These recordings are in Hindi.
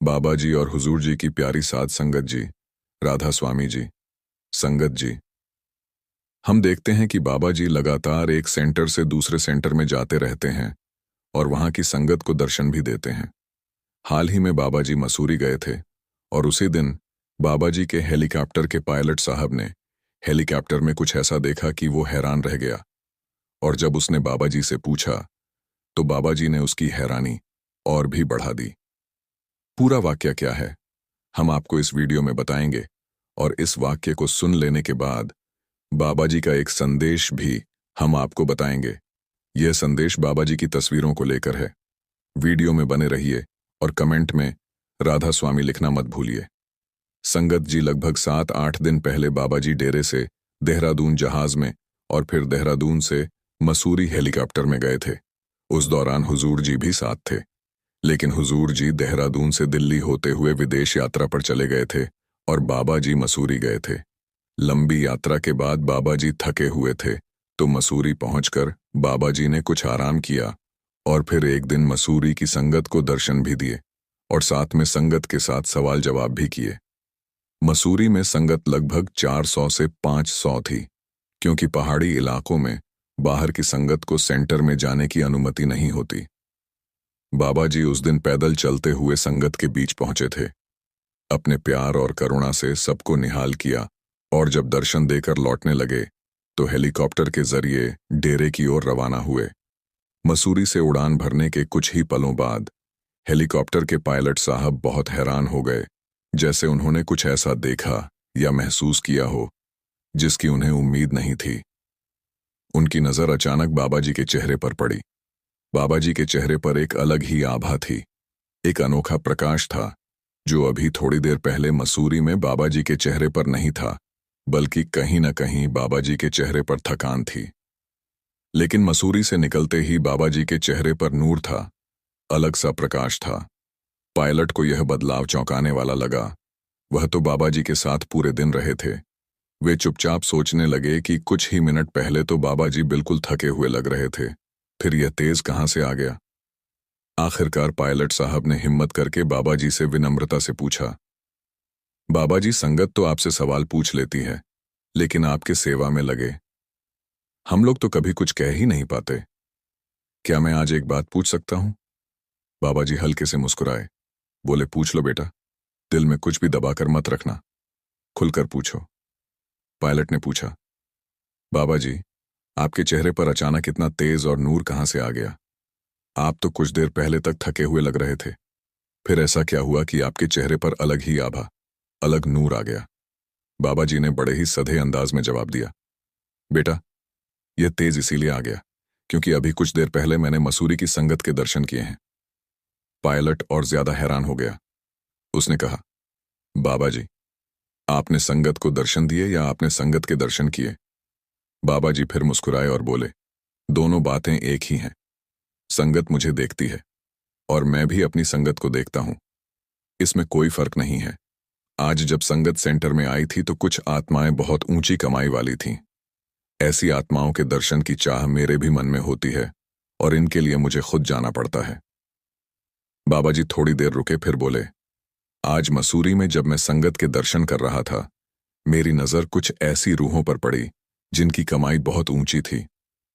बाबा जी और हुजूर जी की प्यारी साध संगत जी, राधा स्वामी जी, संगत जी। हम देखते हैं कि बाबा जी लगातार एक सेंटर से दूसरे सेंटर में जाते रहते हैं और वहां की संगत को दर्शन भी देते हैं। हाल ही में बाबा जी मसूरी गए थे और उसी दिन बाबा जी के हेलीकॉप्टर के पायलट साहब ने हेलीकॉप्टर में कुछ ऐसा देखा कि वो हैरान रह गया। और जब उसने बाबा जी से पूछा तो बाबा जी ने उसकी हैरानी और भी बढ़ा दी। पूरा वाक्य क्या है हम आपको इस वीडियो में बताएंगे और इस वाक्य को सुन लेने के बाद बाबा जी का एक संदेश भी हम आपको बताएंगे। यह संदेश बाबा जी की तस्वीरों को लेकर है। वीडियो में बने रहिए और कमेंट में राधा स्वामी लिखना मत भूलिए। संगत जी लगभग 7-8 दिन पहले बाबा जी डेरे से देहरादून जहाज में और फिर देहरादून से मसूरी हेलीकॉप्टर में गए थे। उस दौरान हुजूर जी भी साथ थे, लेकिन हुजूर जी देहरादून से दिल्ली होते हुए विदेश यात्रा पर चले गए थे और बाबा जी मसूरी गए थे। लंबी यात्रा के बाद बाबा जी थके हुए थे तो मसूरी पहुंचकर बाबा जी ने कुछ आराम किया और फिर एक दिन मसूरी की संगत को दर्शन भी दिए और साथ में संगत के साथ सवाल जवाब भी किए। मसूरी में संगत लगभग 400 से 500 थी, क्योंकि पहाड़ी इलाकों में बाहर की संगत को सेंटर में जाने की अनुमति नहीं होती। बाबा जी उस दिन पैदल चलते हुए संगत के बीच पहुंचे थे। अपने प्यार और करुणा से सबको निहाल किया और जब दर्शन देकर लौटने लगे तो हेलीकॉप्टर के जरिए डेरे की ओर रवाना हुए। मसूरी से उड़ान भरने के कुछ ही पलों बाद हेलीकॉप्टर के पायलट साहब बहुत हैरान हो गए, जैसे उन्होंने कुछ ऐसा देखा या महसूस किया हो जिसकी उन्हें उम्मीद नहीं थी। उनकी नजर अचानक बाबा जी के चेहरे पर पड़ी। बाबा जी के चेहरे पर एक अलग ही आभा थी, एक अनोखा प्रकाश था जो अभी थोड़ी देर पहले मसूरी में बाबा जी के चेहरे पर नहीं था, बल्कि कहीं न कहीं बाबा जी के चेहरे पर थकान थी। लेकिन मसूरी से निकलते ही बाबा जी के चेहरे पर नूर था, अलग सा प्रकाश था। पायलट को यह बदलाव चौंकाने वाला लगा। वह तो बाबा जी के साथ पूरे दिन रहे थे। वे चुपचाप सोचने लगे कि कुछ ही मिनट पहले तो बाबा जी बिल्कुल थके हुए लग रहे थे, फिर यह तेज कहां से आ गया। आखिरकार पायलट साहब ने हिम्मत करके बाबा जी से विनम्रता से पूछा, बाबा जी संगत तो आपसे सवाल पूछ लेती है, लेकिन आपके सेवा में लगे हम लोग तो कभी कुछ कह ही नहीं पाते। क्या मैं आज एक बात पूछ सकता हूं? बाबा जी हल्के से मुस्कुराए, बोले, पूछ लो बेटा, दिल में कुछ भी दबाकर मत रखना, खुलकर पूछो। पायलट ने पूछा, बाबा जी आपके चेहरे पर अचानक इतना तेज और नूर कहां से आ गया? आप तो कुछ देर पहले तक थके हुए लग रहे थे, फिर ऐसा क्या हुआ कि आपके चेहरे पर अलग ही आभा, अलग नूर आ गया? बाबा जी ने बड़े ही सधे अंदाज में जवाब दिया, बेटा यह तेज इसीलिए आ गया क्योंकि अभी कुछ देर पहले मैंने मसूरी की संगत के दर्शन किए हैं। पायलट और ज्यादा हैरान हो गया। उसने कहा, बाबा जी आपने संगत को दर्शन दिए या आपने संगत के दर्शन किए? बाबा जी फिर मुस्कुराए और बोले, दोनों बातें एक ही हैं। संगत मुझे देखती है और मैं भी अपनी संगत को देखता हूं, इसमें कोई फर्क नहीं है। आज जब संगत सेंटर में आई थी तो कुछ आत्माएं बहुत ऊंची कमाई वाली थीं। ऐसी आत्माओं के दर्शन की चाह मेरे भी मन में होती है और इनके लिए मुझे खुद जाना पड़ता है। बाबा जी थोड़ी देर रुके, फिर बोले, आज मसूरी में जब मैं संगत के दर्शन कर रहा था, मेरी नजर कुछ ऐसी रूहों पर पड़ी जिनकी कमाई बहुत ऊंची थी।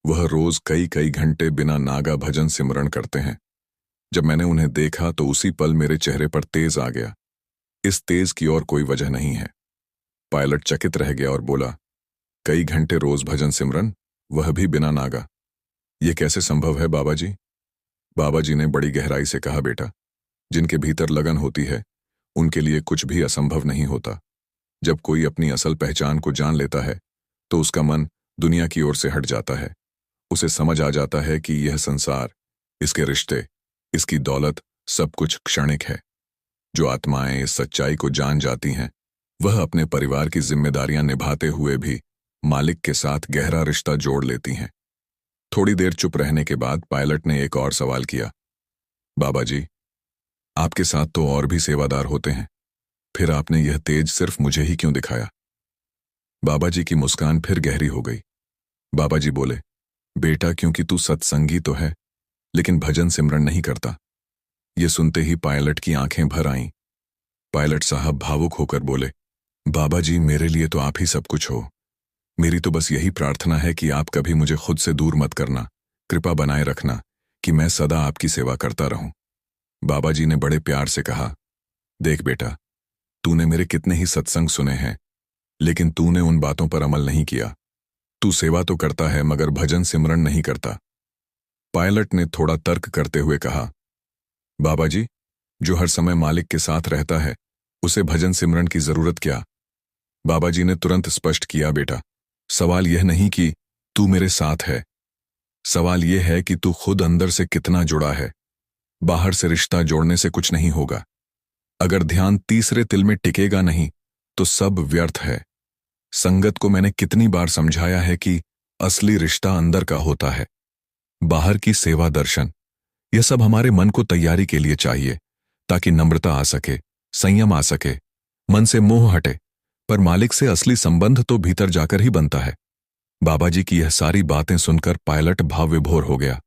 वह रोज कई कई घंटे बिना नागा भजन सिमरण करते हैं। जब मैंने उन्हें देखा तो उसी पल मेरे चेहरे पर तेज आ गया। इस तेज की और कोई वजह नहीं है। पायलट चकित रह गया और बोला, कई घंटे रोज भजन सिमरन, वह भी बिना नागा, यह कैसे संभव है बाबा जी? बाबा जी ने बड़ी गहराई से कहा, बेटा जिनके भीतर लगन होती है उनके लिए कुछ भी असंभव नहीं होता। जब कोई अपनी असल पहचान को जान लेता है तो उसका मन दुनिया की ओर से हट जाता है। उसे समझ आ जाता है कि यह संसार, इसके रिश्ते, इसकी दौलत सब कुछ क्षणिक है। जो आत्माएं इस सच्चाई को जान जाती हैं वह अपने परिवार की जिम्मेदारियां निभाते हुए भी मालिक के साथ गहरा रिश्ता जोड़ लेती हैं। थोड़ी देर चुप रहने के बाद पायलट ने एक और सवाल किया, बाबा जी आपके साथ तो और भी सेवादार होते हैं, फिर आपने यह तेज सिर्फ मुझे ही क्यों दिखाया? बाबा जी की मुस्कान फिर गहरी हो गई। बाबा जी बोले, बेटा क्योंकि तू सत्संगी तो है लेकिन भजन सिमरन नहीं करता। ये सुनते ही पायलट की आंखें भर आईं। पायलट साहब भावुक होकर बोले, बाबा जी, मेरे लिए तो आप ही सब कुछ हो। मेरी तो बस यही प्रार्थना है कि आप कभी मुझे खुद से दूर मत करना। कृपा बनाए रखना कि मैं सदा आपकी सेवा करता रहूं। बाबा जी ने बड़े प्यार से कहा, देख बेटा, तूने मेरे कितने ही सत्संग सुने हैं, लेकिन तूने उन बातों पर अमल नहीं किया। तू सेवा तो करता है मगर भजन सिमरन नहीं करता। पायलट ने थोड़ा तर्क करते हुए कहा, बाबा जी, जो हर समय मालिक के साथ रहता है उसे भजन सिमरन की जरूरत क्या? बाबा जी ने तुरंत स्पष्ट किया, बेटा, सवाल यह नहीं कि तू मेरे साथ है, सवाल यह है कि तू खुद अंदर से कितना जुड़ा है। बाहर से रिश्ता जोड़ने से कुछ नहीं होगा। अगर ध्यान तीसरे तिल में टिकेगा नहीं तो सब व्यर्थ है। संगत को मैंने कितनी बार समझाया है कि असली रिश्ता अंदर का होता है। बाहर की सेवा दर्शन यह सब हमारे मन को तैयारी के लिए चाहिए, ताकि नम्रता आ सके, संयम आ सके, मन से मोह हटे। पर मालिक से असली संबंध तो भीतर जाकर ही बनता है। बाबा जी की यह सारी बातें सुनकर पायलट भाव विभोर हो गया।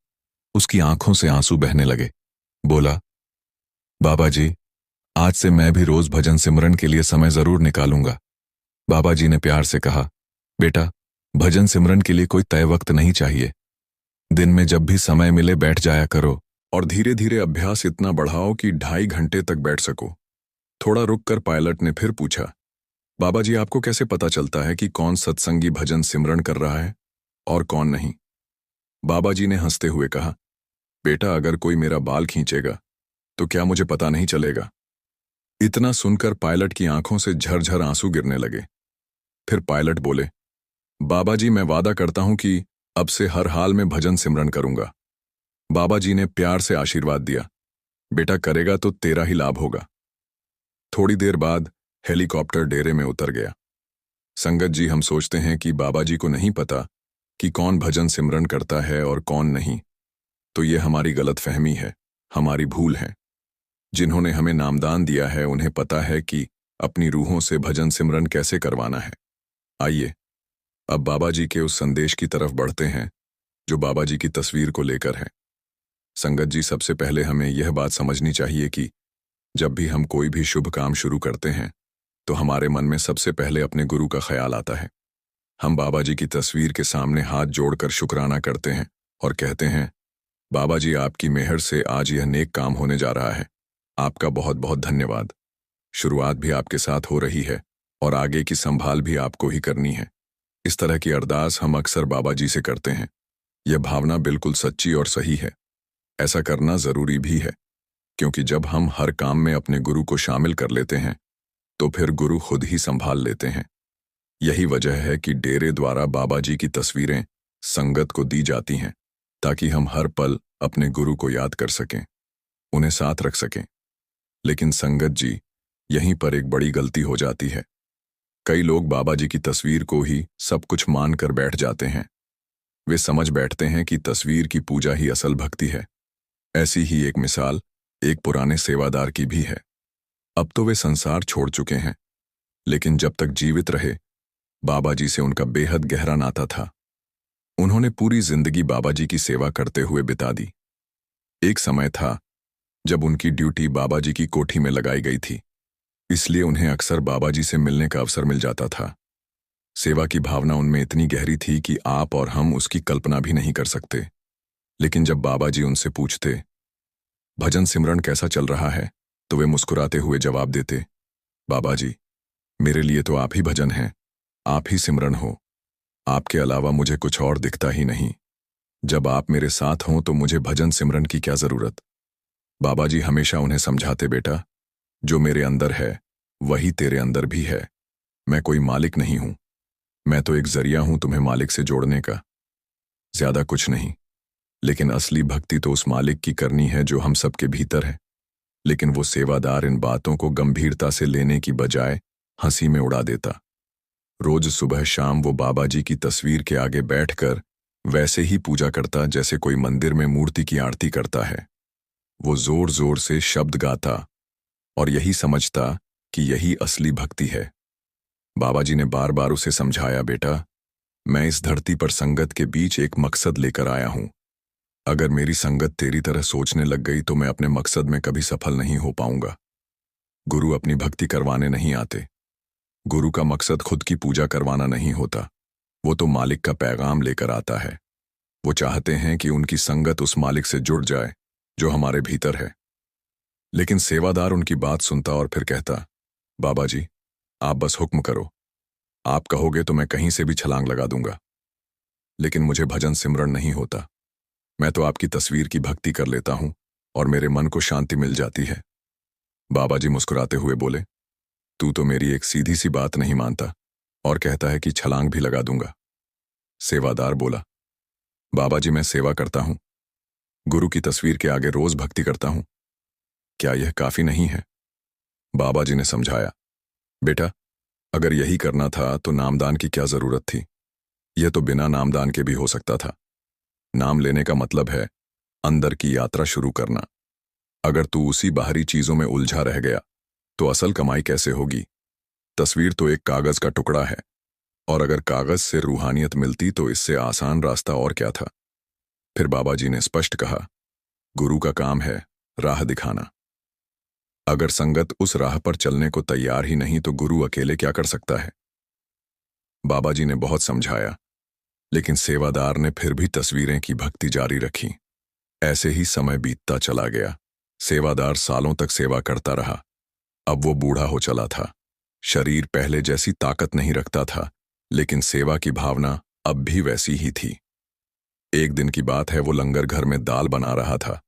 उसकी आंखों से आंसू बहने लगे। बोला, बाबा जी, आज से मैं भी रोज भजन सिमरन के लिए समय जरूर निकालूंगा। बाबा जी ने प्यार से कहा, बेटा, भजन सिमरन के लिए कोई तय वक्त नहीं चाहिए। दिन में जब भी समय मिले बैठ जाया करो, और धीरे धीरे अभ्यास इतना बढ़ाओ कि 2.5 घंटे तक बैठ सको। थोड़ा रुककर पायलट ने फिर पूछा, बाबा जी, आपको कैसे पता चलता है कि कौन सत्संगी भजन सिमरन कर रहा है और कौन नहीं? बाबा जी ने हंसते हुए कहा, बेटा, अगर कोई मेरा बाल खींचेगा तो क्या मुझे पता नहीं चलेगा? इतना सुनकर पायलट की आंखों से झरझर आंसू गिरने लगे। फिर पायलट बोले, बाबा जी, मैं वादा करता हूं कि अब से हर हाल में भजन सिमरन करूंगा। बाबा जी ने प्यार से आशीर्वाद दिया, बेटा, करेगा तो तेरा ही लाभ होगा। थोड़ी देर बाद हेलीकॉप्टर डेरे में उतर गया। संगत जी, हम सोचते हैं कि बाबा जी को नहीं पता कि कौन भजन सिमरन करता है और कौन नहीं। तो ये हमारी गलतफहमी है, हमारी भूल है। जिन्होंने हमें नामदान दिया है उन्हें पता है कि अपनी रूहों से भजन सिमरन कैसे करवाना है। आइए अब बाबा जी के उस संदेश की तरफ बढ़ते हैं जो बाबा जी की तस्वीर को लेकर है। संगत जी, सबसे पहले हमें यह बात समझनी चाहिए कि जब भी हम कोई भी शुभ काम शुरू करते हैं तो हमारे मन में सबसे पहले अपने गुरु का ख्याल आता है। हम बाबा जी की तस्वीर के सामने हाथ जोड़कर शुक्राना करते हैं और कहते हैं, बाबा जी, आपकी मेहर से आज यह नेक काम होने जा रहा है। आपका बहुत बहुत धन्यवाद। शुरुआत भी आपके साथ हो रही है और आगे की संभाल भी आपको ही करनी है। इस तरह की अरदास हम अक्सर बाबा जी से करते हैं। यह भावना बिल्कुल सच्ची और सही है। ऐसा करना जरूरी भी है, क्योंकि जब हम हर काम में अपने गुरु को शामिल कर लेते हैं तो फिर गुरु खुद ही संभाल लेते हैं। यही वजह है कि डेरे द्वारा बाबा जी की तस्वीरें संगत को दी जाती हैं, ताकि हम हर पल अपने गुरु को याद कर सकें, उन्हें साथ रख सकें। लेकिन संगत जी, यहीं पर एक बड़ी गलती हो जाती है। कई लोग बाबा जी की तस्वीर को ही सब कुछ मानकर बैठ जाते हैं। वे समझ बैठते हैं कि तस्वीर की पूजा ही असल भक्ति है। ऐसी ही एक मिसाल एक पुराने सेवादार की भी है। अब तो वे संसार छोड़ चुके हैं, लेकिन जब तक जीवित रहे बाबा जी से उनका बेहद गहरा नाता था। उन्होंने पूरी जिंदगी बाबा जी की सेवा करते हुए बिता दी। एक समय था जब उनकी ड्यूटी बाबा जी की कोठी में लगाई गई थी, इसलिए उन्हें अक्सर बाबा जी से मिलने का अवसर मिल जाता था। सेवा की भावना उनमें इतनी गहरी थी कि आप और हम उसकी कल्पना भी नहीं कर सकते। लेकिन जब बाबा जी उनसे पूछते, भजन सिमरन कैसा चल रहा है, तो वे मुस्कुराते हुए जवाब देते, बाबा जी, मेरे लिए तो आप ही भजन हैं, आप ही सिमरन हो। आपके अलावा मुझे कुछ और दिखता ही नहीं। जब आप मेरे साथ हों तो मुझे भजन सिमरन की क्या जरूरत। बाबा जी हमेशा उन्हें समझाते, बेटा, जो मेरे अंदर है वही तेरे अंदर भी है। मैं कोई मालिक नहीं हूं, मैं तो एक जरिया हूं तुम्हें मालिक से जोड़ने का, ज्यादा कुछ नहीं। लेकिन असली भक्ति तो उस मालिक की करनी है जो हम सबके भीतर है। लेकिन वो सेवादार इन बातों को गंभीरता से लेने की बजाय हंसी में उड़ा देता। रोज सुबह शाम वो बाबा जी की तस्वीर के आगे बैठकर वैसे ही पूजा करता जैसे कोई मंदिर में मूर्ति की आरती करता है। वो जोर जोर से शब्द गाता और यही समझता कि यही असली भक्ति है। बाबा जी ने बार बार उसे समझाया, बेटा, मैं इस धरती पर संगत के बीच एक मकसद लेकर आया हूं, अगर मेरी संगत तेरी तरह सोचने लग गई तो मैं अपने मकसद में कभी सफल नहीं हो पाऊंगा। गुरु अपनी भक्ति करवाने नहीं आते। गुरु का मकसद खुद की पूजा करवाना नहीं होता। वो तो मालिक का पैगाम लेकर आता है। वो चाहते हैं कि उनकी संगत उस मालिक से जुड़ जाए जो हमारे भीतर है। लेकिन सेवादार उनकी बात सुनता और फिर कहता, बाबा जी, आप बस हुक्म करो। आप कहोगे तो मैं कहीं से भी छलांग लगा दूंगा। लेकिन मुझे भजन सिमरन नहीं होता। मैं तो आपकी तस्वीर की भक्ति कर लेता हूं और मेरे मन को शांति मिल जाती है। बाबा जी मुस्कुराते हुए बोले, तू तो मेरी एक सीधी सी बात नहीं मानता और कहता है कि छलांग भी लगा दूंगा। सेवादार बोला, बाबा जी, मैं सेवा करता हूं। गुरु की तस्वीर के आगे रोज भक्ति करता हूं। क्या यह काफी नहीं है? बाबा जी ने समझाया, बेटा, अगर यही करना था तो नामदान की क्या जरूरत थी? यह तो बिना नामदान के भी हो सकता था। नाम लेने का मतलब है अंदर की यात्रा शुरू करना। अगर तू उसी बाहरी चीजों में उलझा रह गया तो असल कमाई कैसे होगी? तस्वीर तो एक कागज का टुकड़ा है, और अगर कागज से रूहानियत मिलती तो इससे आसान रास्ता और क्या था? फिर बाबा जी ने स्पष्ट कहा, गुरु का काम है राह दिखाना। अगर संगत उस राह पर चलने को तैयार ही नहीं तो गुरु अकेले क्या कर सकता है? बाबा जी ने बहुत समझाया, लेकिन सेवादार ने फिर भी तस्वीरें की भक्ति जारी रखी। ऐसे ही समय बीतता चला गया। सेवादार सालों तक सेवा करता रहा। अब वो बूढ़ा हो चला था। शरीर पहले जैसी ताकत नहीं रखता था, लेकिन सेवा की भावना अब भी वैसी ही थी। एक दिन की बात है, वो लंगर घर में दाल बना रहा था।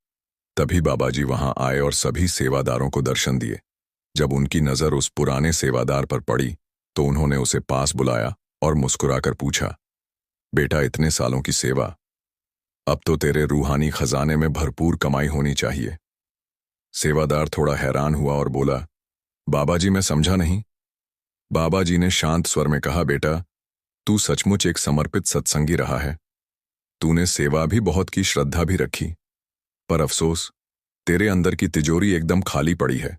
तभी बाबा जी वहां आए और सभी सेवादारों को दर्शन दिए। जब उनकी नजर उस पुराने सेवादार पर पड़ी तो उन्होंने उसे पास बुलाया और मुस्कुराकर पूछा, बेटा, इतने सालों की सेवा, अब तो तेरे रूहानी खजाने में भरपूर कमाई होनी चाहिए। सेवादार थोड़ा हैरान हुआ और बोला, बाबा जी, मैं समझा नहीं। बाबा जी ने शांत स्वर में कहा, बेटा, तू सचमुच एक समर्पित सत्संगी रहा है। तूने सेवा भी बहुत की, श्रद्धा भी रखी, पर अफसोस, तेरे अंदर की तिजोरी एकदम खाली पड़ी है।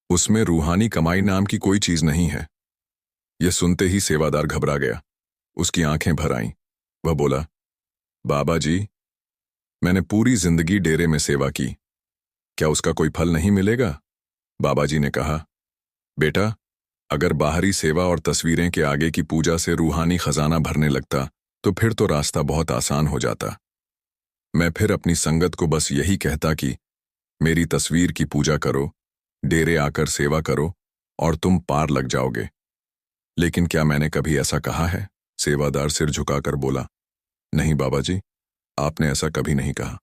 उसमें रूहानी कमाई नाम की कोई चीज नहीं है। यह सुनते ही सेवादार घबरा गया। उसकी आंखें भर आईं। वह बोला, बाबा जी, मैंने पूरी जिंदगी डेरे में सेवा की, क्या उसका कोई फल नहीं मिलेगा? बाबा जी ने कहा, बेटा, अगर बाहरी सेवा और तस्वीरें के आगे की पूजा से रूहानी खजाना भरने लगता तो फिर तो रास्ता बहुत आसान हो जाता। मैं फिर अपनी संगत को बस यही कहता कि मेरी तस्वीर की पूजा करो, डेरे आकर सेवा करो और तुम पार लग जाओगे। लेकिन क्या मैंने कभी ऐसा कहा है? सेवादार सिर झुकाकर बोला, नहीं बाबा जी, आपने ऐसा कभी नहीं कहा।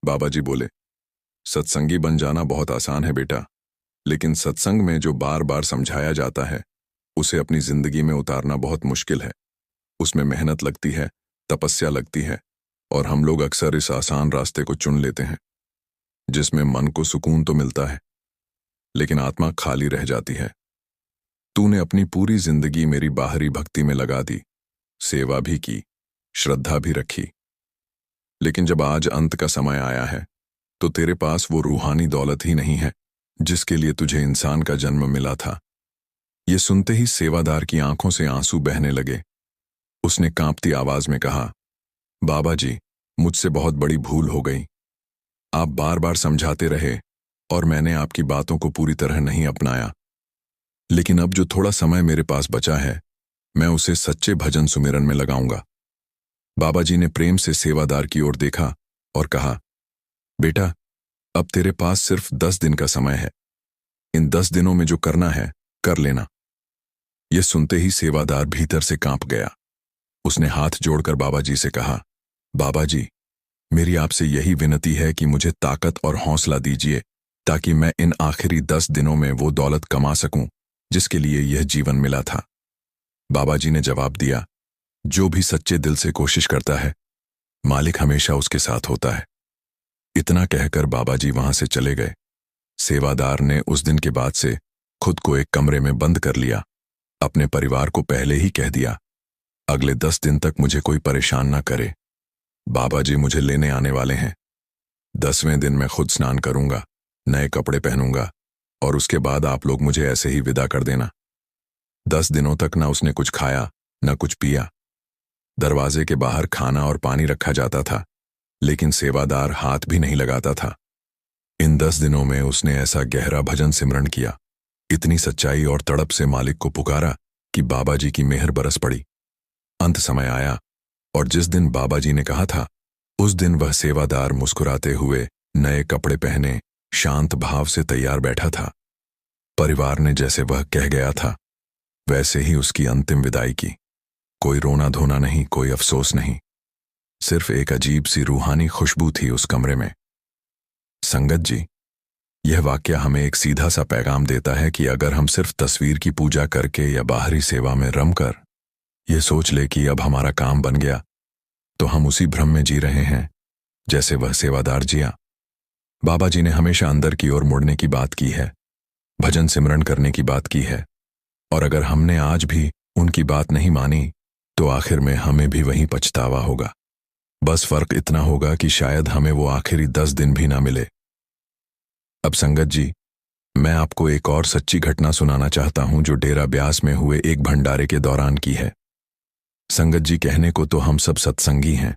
बाबा जी बोले, सत्संगी बन जाना बहुत आसान है बेटा, लेकिन सत्संग में जो बार बार समझाया जाता है उसे अपनी जिंदगी में उतारना बहुत मुश्किल है। उसमें मेहनत लगती है, तपस्या लगती है, और हम लोग अक्सर इस आसान रास्ते को चुन लेते हैं जिसमें मन को सुकून तो मिलता है लेकिन आत्मा खाली रह जाती है। तूने अपनी पूरी जिंदगी मेरी बाहरी भक्ति में लगा दी, सेवा भी की, श्रद्धा भी रखी, लेकिन जब आज अंत का समय आया है तो तेरे पास वो रूहानी दौलत ही नहीं है जिसके लिए तुझे इंसान का जन्म मिला था। ये सुनते ही सेवादार की आंखों से आंसू बहने लगे। उसने कांपती आवाज में कहा, बाबा जी, मुझसे बहुत बड़ी भूल हो गई। आप बार बार समझाते रहे और मैंने आपकी बातों को पूरी तरह नहीं अपनाया, लेकिन अब जो थोड़ा समय मेरे पास बचा है मैं उसे सच्चे भजन सुमिरन में लगाऊंगा। बाबा जी ने प्रेम से सेवादार की ओर देखा और कहा, बेटा, अब तेरे पास सिर्फ 10 दिन का समय है। इन 10 दिनों में जो करना है कर लेना। यह सुनते ही सेवादार भीतर से कांप गया। उसने हाथ जोड़कर बाबा जी से कहा, बाबा जी, मेरी आपसे यही विनती है कि मुझे ताकत और हौसला दीजिए ताकि मैं इन आखिरी 10 दिनों में वो दौलत कमा सकूं जिसके लिए यह जीवन मिला था। बाबा जी ने जवाब दिया, जो भी सच्चे दिल से कोशिश करता है मालिक हमेशा उसके साथ होता है। इतना कहकर बाबा जी वहां से चले गए। सेवादार ने उस दिन के बाद से खुद को एक कमरे में बंद कर लिया। अपने परिवार को पहले ही कह दिया, अगले 10 दिन तक मुझे कोई परेशान ना करे। बाबा जी मुझे लेने आने वाले हैं। 10वें दिन मैं खुद स्नान करूंगा, नए कपड़े पहनूंगा और उसके बाद आप लोग मुझे ऐसे ही विदा कर देना। 10 दिनों तक ना उसने कुछ खाया न कुछ पिया। दरवाजे के बाहर खाना और पानी रखा जाता था। लेकिन सेवादार हाथ भी नहीं लगाता था। इन 10 दिनों में उसने ऐसा गहरा भजन सिमरन किया, इतनी सच्चाई और तड़प से मालिक को पुकारा कि बाबा जी की मेहर बरस पड़ी। अंत समय आया और जिस दिन बाबा जी ने कहा था, उस दिन वह सेवादार मुस्कुराते हुए नए कपड़े पहने शांत भाव से तैयार बैठा था। परिवार ने जैसे वह कह गया था वैसे ही उसकी अंतिम विदाई की। कोई रोना धोना नहीं, कोई अफसोस नहीं, सिर्फ एक अजीब सी रूहानी खुशबू थी उस कमरे में। संगत जी, यह वाकया हमें एक सीधा सा पैगाम देता है कि अगर हम सिर्फ तस्वीर की पूजा करके या बाहरी सेवा में रमकर यह सोच ले कि अब हमारा काम बन गया, तो हम उसी भ्रम में जी रहे हैं जैसे वह सेवादार जिया। बाबा जी ने हमेशा अंदर की ओर मुड़ने की बात की है, भजन सिमरन करने की बात की है, और अगर हमने आज भी उनकी बात नहीं मानी तो आखिर में हमें भी वहीं पछतावा होगा। बस फर्क इतना होगा कि शायद हमें वो आखिरी 10 दिन भी ना मिले। अब संगत जी, मैं आपको एक और सच्ची घटना सुनाना चाहता हूं जो डेरा ब्यास में हुए एक भंडारे के दौरान की है। संगत जी, कहने को तो हम सब सत्संगी हैं,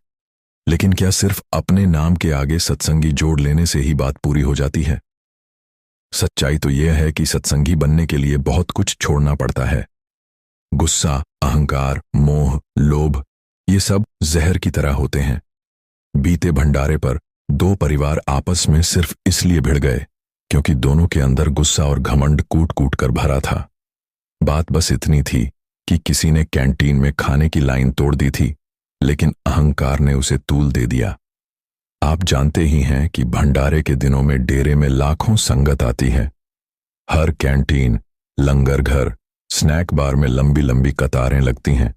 लेकिन क्या सिर्फ अपने नाम के आगे सत्संगी जोड़ लेने से ही बात पूरी हो जाती है? सच्चाई तो यह है कि सत्संगी बनने के लिए बहुत कुछ छोड़ना पड़ता है। गुस्सा, अहंकार, मोह, लोभ, ये सब जहर की तरह होते हैं। बीते भंडारे पर 2 परिवार आपस में सिर्फ इसलिए भिड़ गए क्योंकि दोनों के अंदर गुस्सा और घमंड कूट कूट कर भरा था। बात बस इतनी थी कि किसी ने कैंटीन में खाने की लाइन तोड़ दी थी, लेकिन अहंकार ने उसे तूल दे दिया। आप जानते ही हैं कि भंडारे के दिनों में डेरे में लाखों संगत आती है। हर कैंटीन, लंगर घर, स्नैक बार में लंबी लंबी कतारें लगती हैं।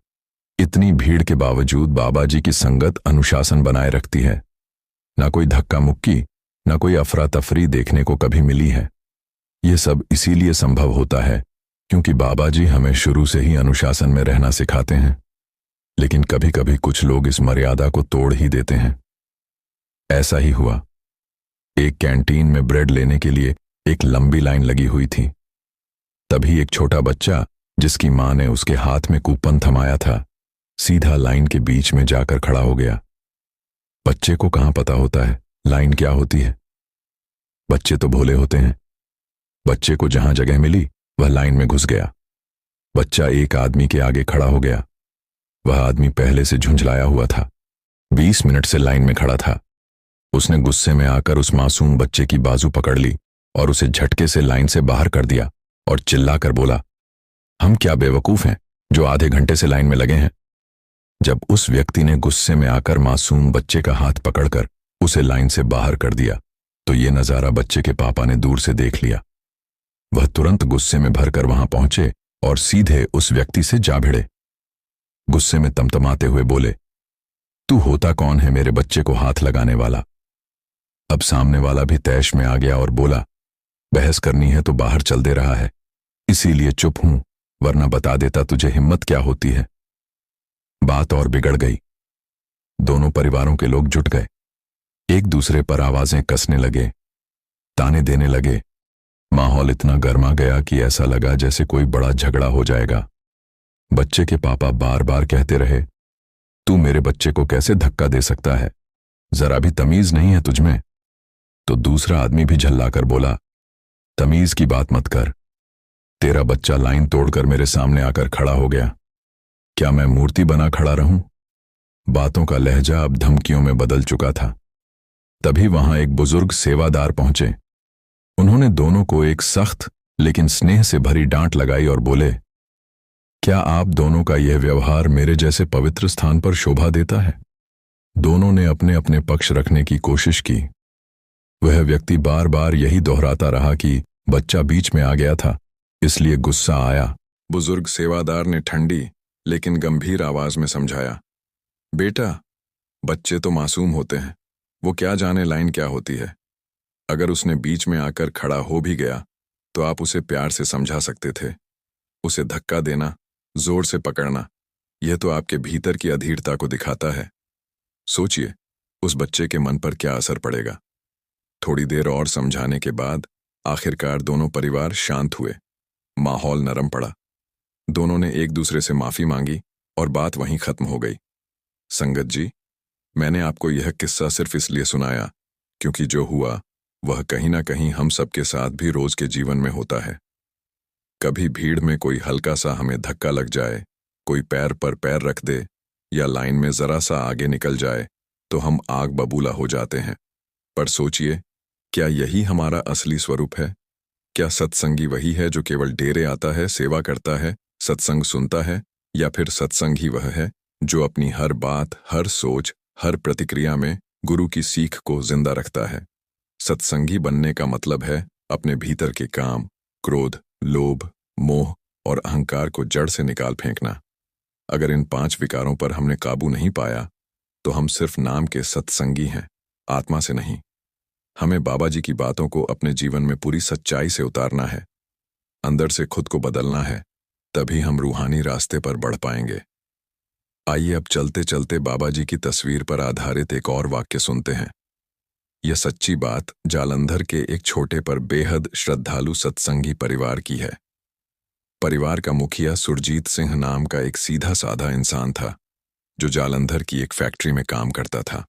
इतनी भीड़ के बावजूद बाबा जी की संगत अनुशासन बनाए रखती है। ना कोई धक्का मुक्की, ना कोई अफरा तफरी देखने को कभी मिली है। ये सब इसीलिए संभव होता है क्योंकि बाबा जी हमें शुरू से ही अनुशासन में रहना सिखाते हैं। लेकिन कभी कभी कुछ लोग इस मर्यादा को तोड़ ही देते हैं। ऐसा ही हुआ। एक कैंटीन में ब्रेड लेने के लिए एक लंबी लाइन लगी हुई थी। तभी एक छोटा बच्चा, जिसकी मां ने उसके हाथ में कूपन थमाया था, सीधा लाइन के बीच में जाकर खड़ा हो गया। बच्चे को कहां पता होता है लाइन क्या होती है। बच्चे तो भोले होते हैं। बच्चे को जहां जगह मिली वह लाइन में घुस गया। बच्चा एक आदमी के आगे खड़ा हो गया। वह आदमी पहले से झुंझलाया हुआ था, 20 मिनट से लाइन में खड़ा था। उसने गुस्से में आकर उस मासूम बच्चे की बाजू पकड़ ली और उसे झटके से लाइन से बाहर कर दिया और चिल्लाकर बोला, हम क्या बेवकूफ हैं जो आधे घंटे से लाइन में लगे हैं। जब उस व्यक्ति ने गुस्से में आकर मासूम बच्चे का हाथ पकड़कर उसे लाइन से बाहर कर दिया तो ये नजारा बच्चे के पापा ने दूर से देख लिया। वह तुरंत गुस्से में भरकर वहां पहुंचे और सीधे उस व्यक्ति से जा भिड़े। गुस्से में तमतमाते हुए बोले, तू होता कौन है मेरे बच्चे को हाथ लगाने वाला। अब सामने वाला भी तैश में आ गया और बोला, बहस करनी है तो बाहर चल दे रहा है, इसीलिए चुप हूं, वरना बता देता तुझे हिम्मत क्या होती है। बात और बिगड़ गई। दोनों परिवारों के लोग जुट गए, एक दूसरे पर आवाजें कसने लगे, ताने देने लगे। माहौल इतना गर्मा गया कि ऐसा लगा जैसे कोई बड़ा झगड़ा हो जाएगा। बच्चे के पापा बार बार कहते रहे, तू मेरे बच्चे को कैसे धक्का दे सकता है, जरा भी तमीज नहीं है तुझमें। तो दूसरा आदमी भी झल्लाकर बोला, तमीज की बात मत कर, तेरा बच्चा लाइन तोड़कर मेरे सामने आकर खड़ा हो गया, क्या मैं मूर्ति बना खड़ा रहूं। बातों का लहजा अब धमकियों में बदल चुका था। तभी वहां एक बुजुर्ग सेवादार पहुंचे। उन्होंने दोनों को एक सख्त लेकिन स्नेह से भरी डांट लगाई और बोले, क्या आप दोनों का यह व्यवहार मेरे जैसे पवित्र स्थान पर शोभा देता है। दोनों ने अपने अपने पक्ष रखने की कोशिश की। वह व्यक्ति बार बार यही दोहराता रहा कि बच्चा बीच में आ गया था, इसलिए गुस्सा आया। बुजुर्ग सेवादार ने ठंडी लेकिन गंभीर आवाज में समझाया, बेटा, बच्चे तो मासूम होते हैं, वो क्या जाने लाइन क्या होती है। अगर उसने बीच में आकर खड़ा हो भी गया तो आप उसे प्यार से समझा सकते थे। उसे धक्का देना, जोर से पकड़ना, यह तो आपके भीतर की अधीरता को दिखाता है। सोचिए उस बच्चे के मन पर क्या असर पड़ेगा। थोड़ी देर और समझाने के बाद आखिरकार दोनों परिवार शांत हुए। माहौल नरम पड़ा। दोनों ने एक दूसरे से माफी मांगी और बात वहीं खत्म हो गई। संगत जी, मैंने आपको यह किस्सा सिर्फ इसलिए सुनाया क्योंकि जो हुआ वह कहीं ना कहीं हम सबके साथ भी रोज के जीवन में होता है। कभी भीड़ में कोई हल्का सा हमें धक्का लग जाए, कोई पैर पर पैर रख दे या लाइन में जरा सा आगे निकल जाए तो हम आग बबूला हो जाते हैं। पर सोचिए, क्या यही हमारा असली स्वरूप है? क्या सत्संगी वही है जो केवल डेरे आता है, सेवा करता है, सत्संग सुनता है, या फिर सत्संग ही वह है जो अपनी हर बात, हर सोच, हर प्रतिक्रिया में गुरु की सीख को जिंदा रखता है? सत्संगी बनने का मतलब है अपने भीतर के काम, क्रोध, लोभ, मोह और अहंकार को जड़ से निकाल फेंकना। अगर इन 5 विकारों पर हमने काबू नहीं पाया तो हम सिर्फ नाम के सत्संगी हैं, आत्मा से नहीं। हमें बाबा जी की बातों को अपने जीवन में पूरी सच्चाई से उतारना है, अंदर से खुद को बदलना है, तभी हम रूहानी रास्ते पर बढ़ पाएंगे। आइए अब चलते चलते बाबा जी की तस्वीर पर आधारित एक और वाक्य सुनते हैं। यह सच्ची बात जालंधर के एक छोटे पर बेहद श्रद्धालु सत्संगी परिवार की है। परिवार का मुखिया सुरजीत सिंह नाम का एक सीधा साधा इंसान था जो जालंधर की एक फैक्ट्री में काम करता था।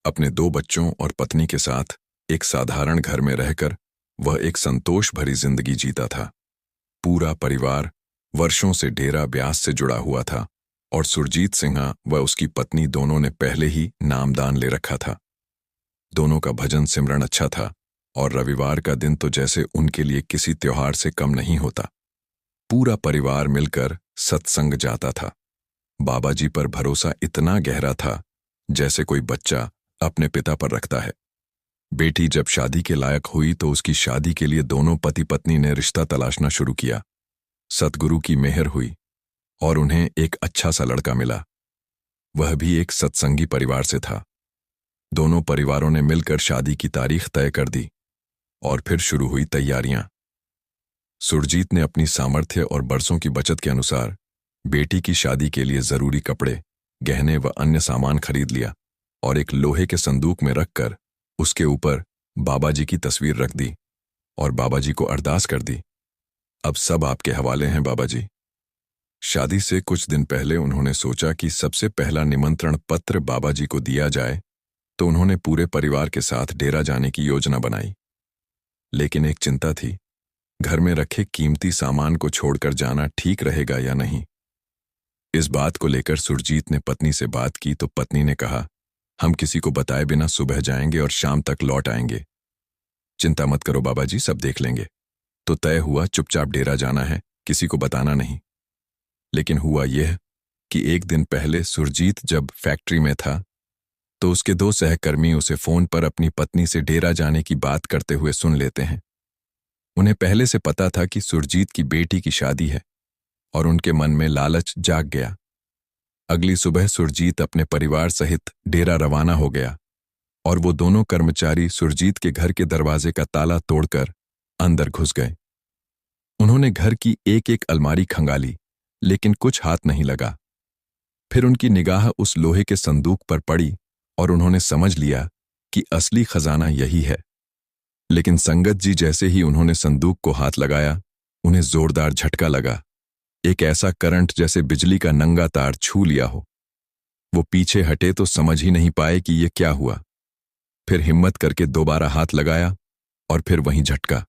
अपने 2 बच्चों और पत्नी के साथ एक साधारण घर में रहकर वह एक संतोष भरी जिंदगी जीता था। पूरा परिवार वर्षों से डेरा ब्यास से जुड़ा हुआ था और सुरजीत सिंह व उसकी पत्नी दोनों ने पहले ही नामदान ले रखा था। दोनों का भजन सिमरन अच्छा था और रविवार का दिन तो जैसे उनके लिए किसी त्योहार से कम नहीं होता। पूरा परिवार मिलकर सत्संग जाता था। बाबा जी पर भरोसा इतना गहरा था जैसे कोई बच्चा अपने पिता पर रखता है। बेटी जब शादी के लायक हुई तो उसकी शादी के लिए दोनों पति पत्नी ने रिश्ता तलाशना शुरू किया। सतगुरु की मेहर हुई और उन्हें एक अच्छा सा लड़का मिला। वह भी एक सत्संगी परिवार से था। दोनों परिवारों ने मिलकर शादी की तारीख तय कर दी और फिर शुरू हुई तैयारियां। सुरजीत ने अपनी सामर्थ्य और बरसों की बचत के अनुसार बेटी की शादी के लिए जरूरी कपड़े, गहने व अन्य सामान खरीद लिया और एक लोहे के संदूक में रखकर उसके ऊपर बाबा जी की तस्वीर रख दी और बाबा जी को अरदास कर दी, अब सब आपके हवाले हैं बाबा जी। शादी से कुछ दिन पहले उन्होंने सोचा कि सबसे पहला निमंत्रण पत्र बाबा जी को दिया जाए, तो उन्होंने पूरे परिवार के साथ डेरा जाने की योजना बनाई। लेकिन एक चिंता थी, घर में रखे कीमती सामान को छोड़कर जाना ठीक रहेगा या नहीं। इस बात को लेकर सुरजीत ने पत्नी से बात की तो पत्नी ने कहा, हम किसी को बताए बिना सुबह जाएंगे और शाम तक लौट आएंगे। चिंता मत करो बाबा जी, सब देख लेंगे। तो तय हुआ चुपचाप डेरा जाना है, किसी को बताना नहीं। लेकिन हुआ यह कि एक दिन पहले सुरजीत जब फैक्ट्री में था तो उसके 2 सहकर्मी उसे फोन पर अपनी पत्नी से डेरा जाने की बात करते हुए सुन लेते हैं। उन्हें पहले से पता था कि सुरजीत की बेटी की शादी है और उनके मन में लालच जाग गया। अगली सुबह सुरजीत अपने परिवार सहित डेरा रवाना हो गया और वो दोनों कर्मचारी सुरजीत के घर के दरवाजे का ताला तोड़कर अंदर घुस गए। उन्होंने घर की एक एक अलमारी खंगाली, लेकिन कुछ हाथ नहीं लगा। फिर उनकी निगाह उस लोहे के संदूक पर पड़ी और उन्होंने समझ लिया कि असली खजाना यही है। लेकिन संगत जी जैसे ही उन्होंने संदूक को हाथ लगाया, उन्हें जोरदार झटका लगा। एक ऐसा करंट जैसे बिजली का नंगा तार छू लिया हो। वो पीछे हटे तो समझ ही नहीं पाए कि ये क्या हुआ। फिर हिम्मत करके दोबारा हाथ लगाया और फिर वहीं झटका।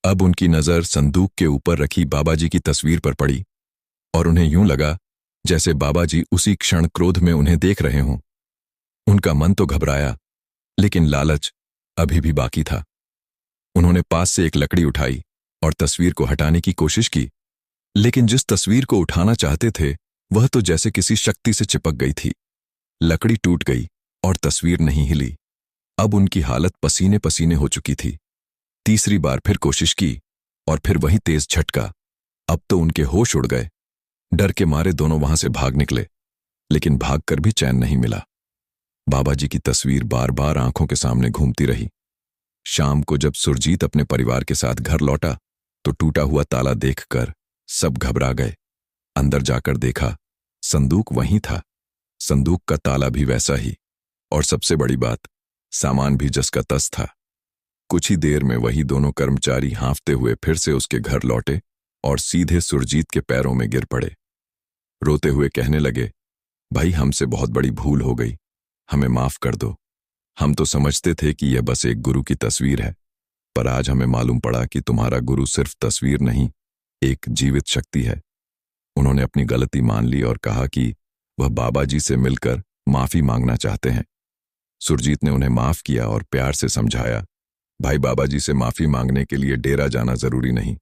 अब उनकी नजर संदूक के ऊपर रखी बाबा जी की तस्वीर पर पड़ी और उन्हें यूं लगा जैसे बाबा जी उसी क्षण क्रोध में उन्हें देख रहे हों। उनका मन तो घबराया, लेकिन लालच अभी भी बाकी था। उन्होंने पास से एक लकड़ी उठाई और तस्वीर को हटाने की कोशिश की, लेकिन जिस तस्वीर को उठाना चाहते थे वह तो जैसे किसी शक्ति से चिपक गई थी। लकड़ी टूट गई और तस्वीर नहीं हिली। अब उनकी हालत पसीने पसीने हो चुकी थी। तीसरी बार फिर कोशिश की और फिर वही तेज झटका। अब तो उनके होश उड़ गए। डर के मारे दोनों वहां से भाग निकले, लेकिन भागकर भी चैन नहीं मिला। बाबा जी की तस्वीर बार बार आंखों के सामने घूमती रही। शाम को जब सुरजीत अपने परिवार के साथ घर लौटा तो टूटा हुआ ताला देखकर सब घबरा गए। अंदर जाकर देखा, संदूक वहीं था, संदूक का ताला भी वैसा ही, और सबसे बड़ी बात, सामान भी जस का तस था। कुछ ही देर में वही दोनों कर्मचारी हांफते हुए फिर से उसके घर लौटे और सीधे सुरजीत के पैरों में गिर पड़े। रोते हुए कहने लगे, भाई, हमसे बहुत बड़ी भूल हो गई, हमें माफ कर दो। हम तो समझते थे कि यह बस एक गुरु की तस्वीर है, पर आज हमें मालूम पड़ा कि तुम्हारा गुरु सिर्फ तस्वीर नहीं, एक जीवित शक्ति है। उन्होंने अपनी गलती मान ली और कहा कि वह बाबा जी से मिलकर माफी मांगना चाहते हैं। सुरजीत ने उन्हें माफ किया और प्यार से समझाया, भाई, बाबा जी से माफी मांगने के लिए डेरा जाना जरूरी नहीं।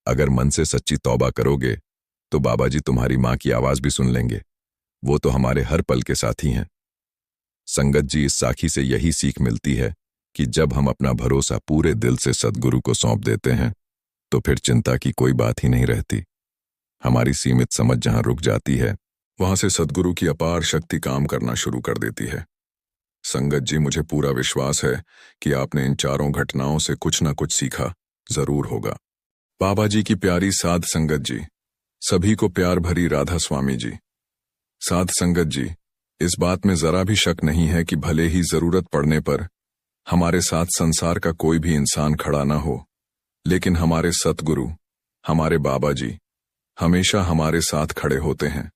अगर मन से सच्ची तौबा करोगे तो बाबा जी तुम्हारी मां की आवाज भी सुन लेंगे। वो तो हमारे हर पल के साथी हैं। संगत जी, इस साखी से यही सीख मिलती है कि जब हम अपना भरोसा पूरे दिल से सद्गुरु को सौंप देते हैं तो फिर चिंता की कोई बात ही नहीं रहती। हमारी सीमित समझ जहां रुक जाती है, वहां से सद्गुरु की अपार शक्ति काम करना शुरू कर देती है। संगत जी, मुझे पूरा विश्वास है कि आपने इन चारों घटनाओं से कुछ न कुछ सीखा जरूर होगा। बाबा जी की प्यारी साध संगत जी, सभी को प्यार भरी राधा स्वामी जी। साध संगत जी, इस बात में जरा भी शक नहीं है कि भले ही जरूरत पड़ने पर हमारे साथ संसार का कोई भी इंसान खड़ा ना हो, लेकिन हमारे सतगुरु, हमारे बाबा जी हमेशा हमारे साथ खड़े होते हैं।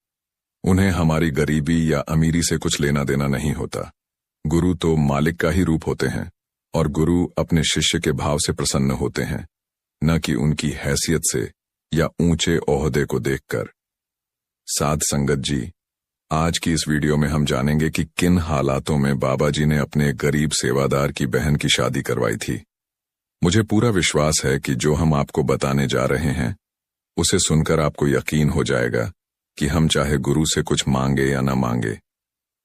उन्हें हमारी गरीबी या अमीरी से कुछ लेना देना नहीं होता। गुरु तो मालिक का ही रूप होते हैं और गुरु अपने शिष्य के भाव से प्रसन्न होते हैं, न कि उनकी हैसियत से या ऊंचे ओहदे को देखकर। साध संगत जी, आज की इस वीडियो में हम जानेंगे कि किन हालातों में बाबा जी ने अपने गरीब सेवादार की बहन की शादी करवाई थी। मुझे पूरा विश्वास है कि जो हम आपको बताने जा रहे हैं उसे सुनकर आपको यकीन हो जाएगा कि हम चाहे गुरु से कुछ मांगे या ना मांगे,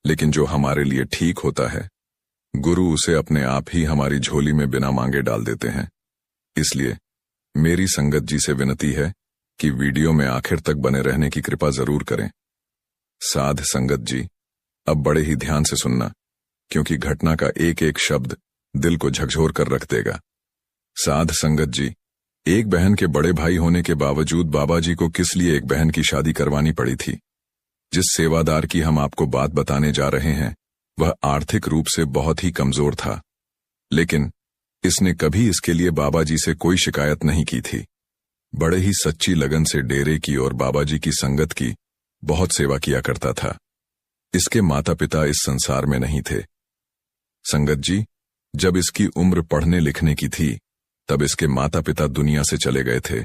लेकिन जो हमारे लिए ठीक होता है गुरु उसे अपने आप ही हमारी झोली में बिना मांगे डाल देते हैं। इसलिए मेरी संगत जी से विनती है कि वीडियो में आखिर तक बने रहने की कृपा जरूर करें। साध संगत जी, अब बड़े ही ध्यान से सुनना, क्योंकि घटना का एक एक शब्द दिल को झकझोर कर रख देगा। साध संगत जी, एक बहन के बड़े भाई होने के बावजूद बाबा जी को किस लिए एक बहन की शादी करवानी पड़ी थी? जिस सेवादार की हम आपको बात बताने जा रहे हैं वह आर्थिक रूप से बहुत ही कमजोर था, लेकिन इसने कभी इसके लिए बाबा जी से कोई शिकायत नहीं की थी। बड़े ही सच्ची लगन से डेरे की और बाबा जी की संगत की बहुत सेवा किया करता था। इसके माता पिता इस संसार में नहीं थे। संगत जी, जब इसकी उम्र पढ़ने लिखने की थी तब इसके माता पिता दुनिया से चले गए थे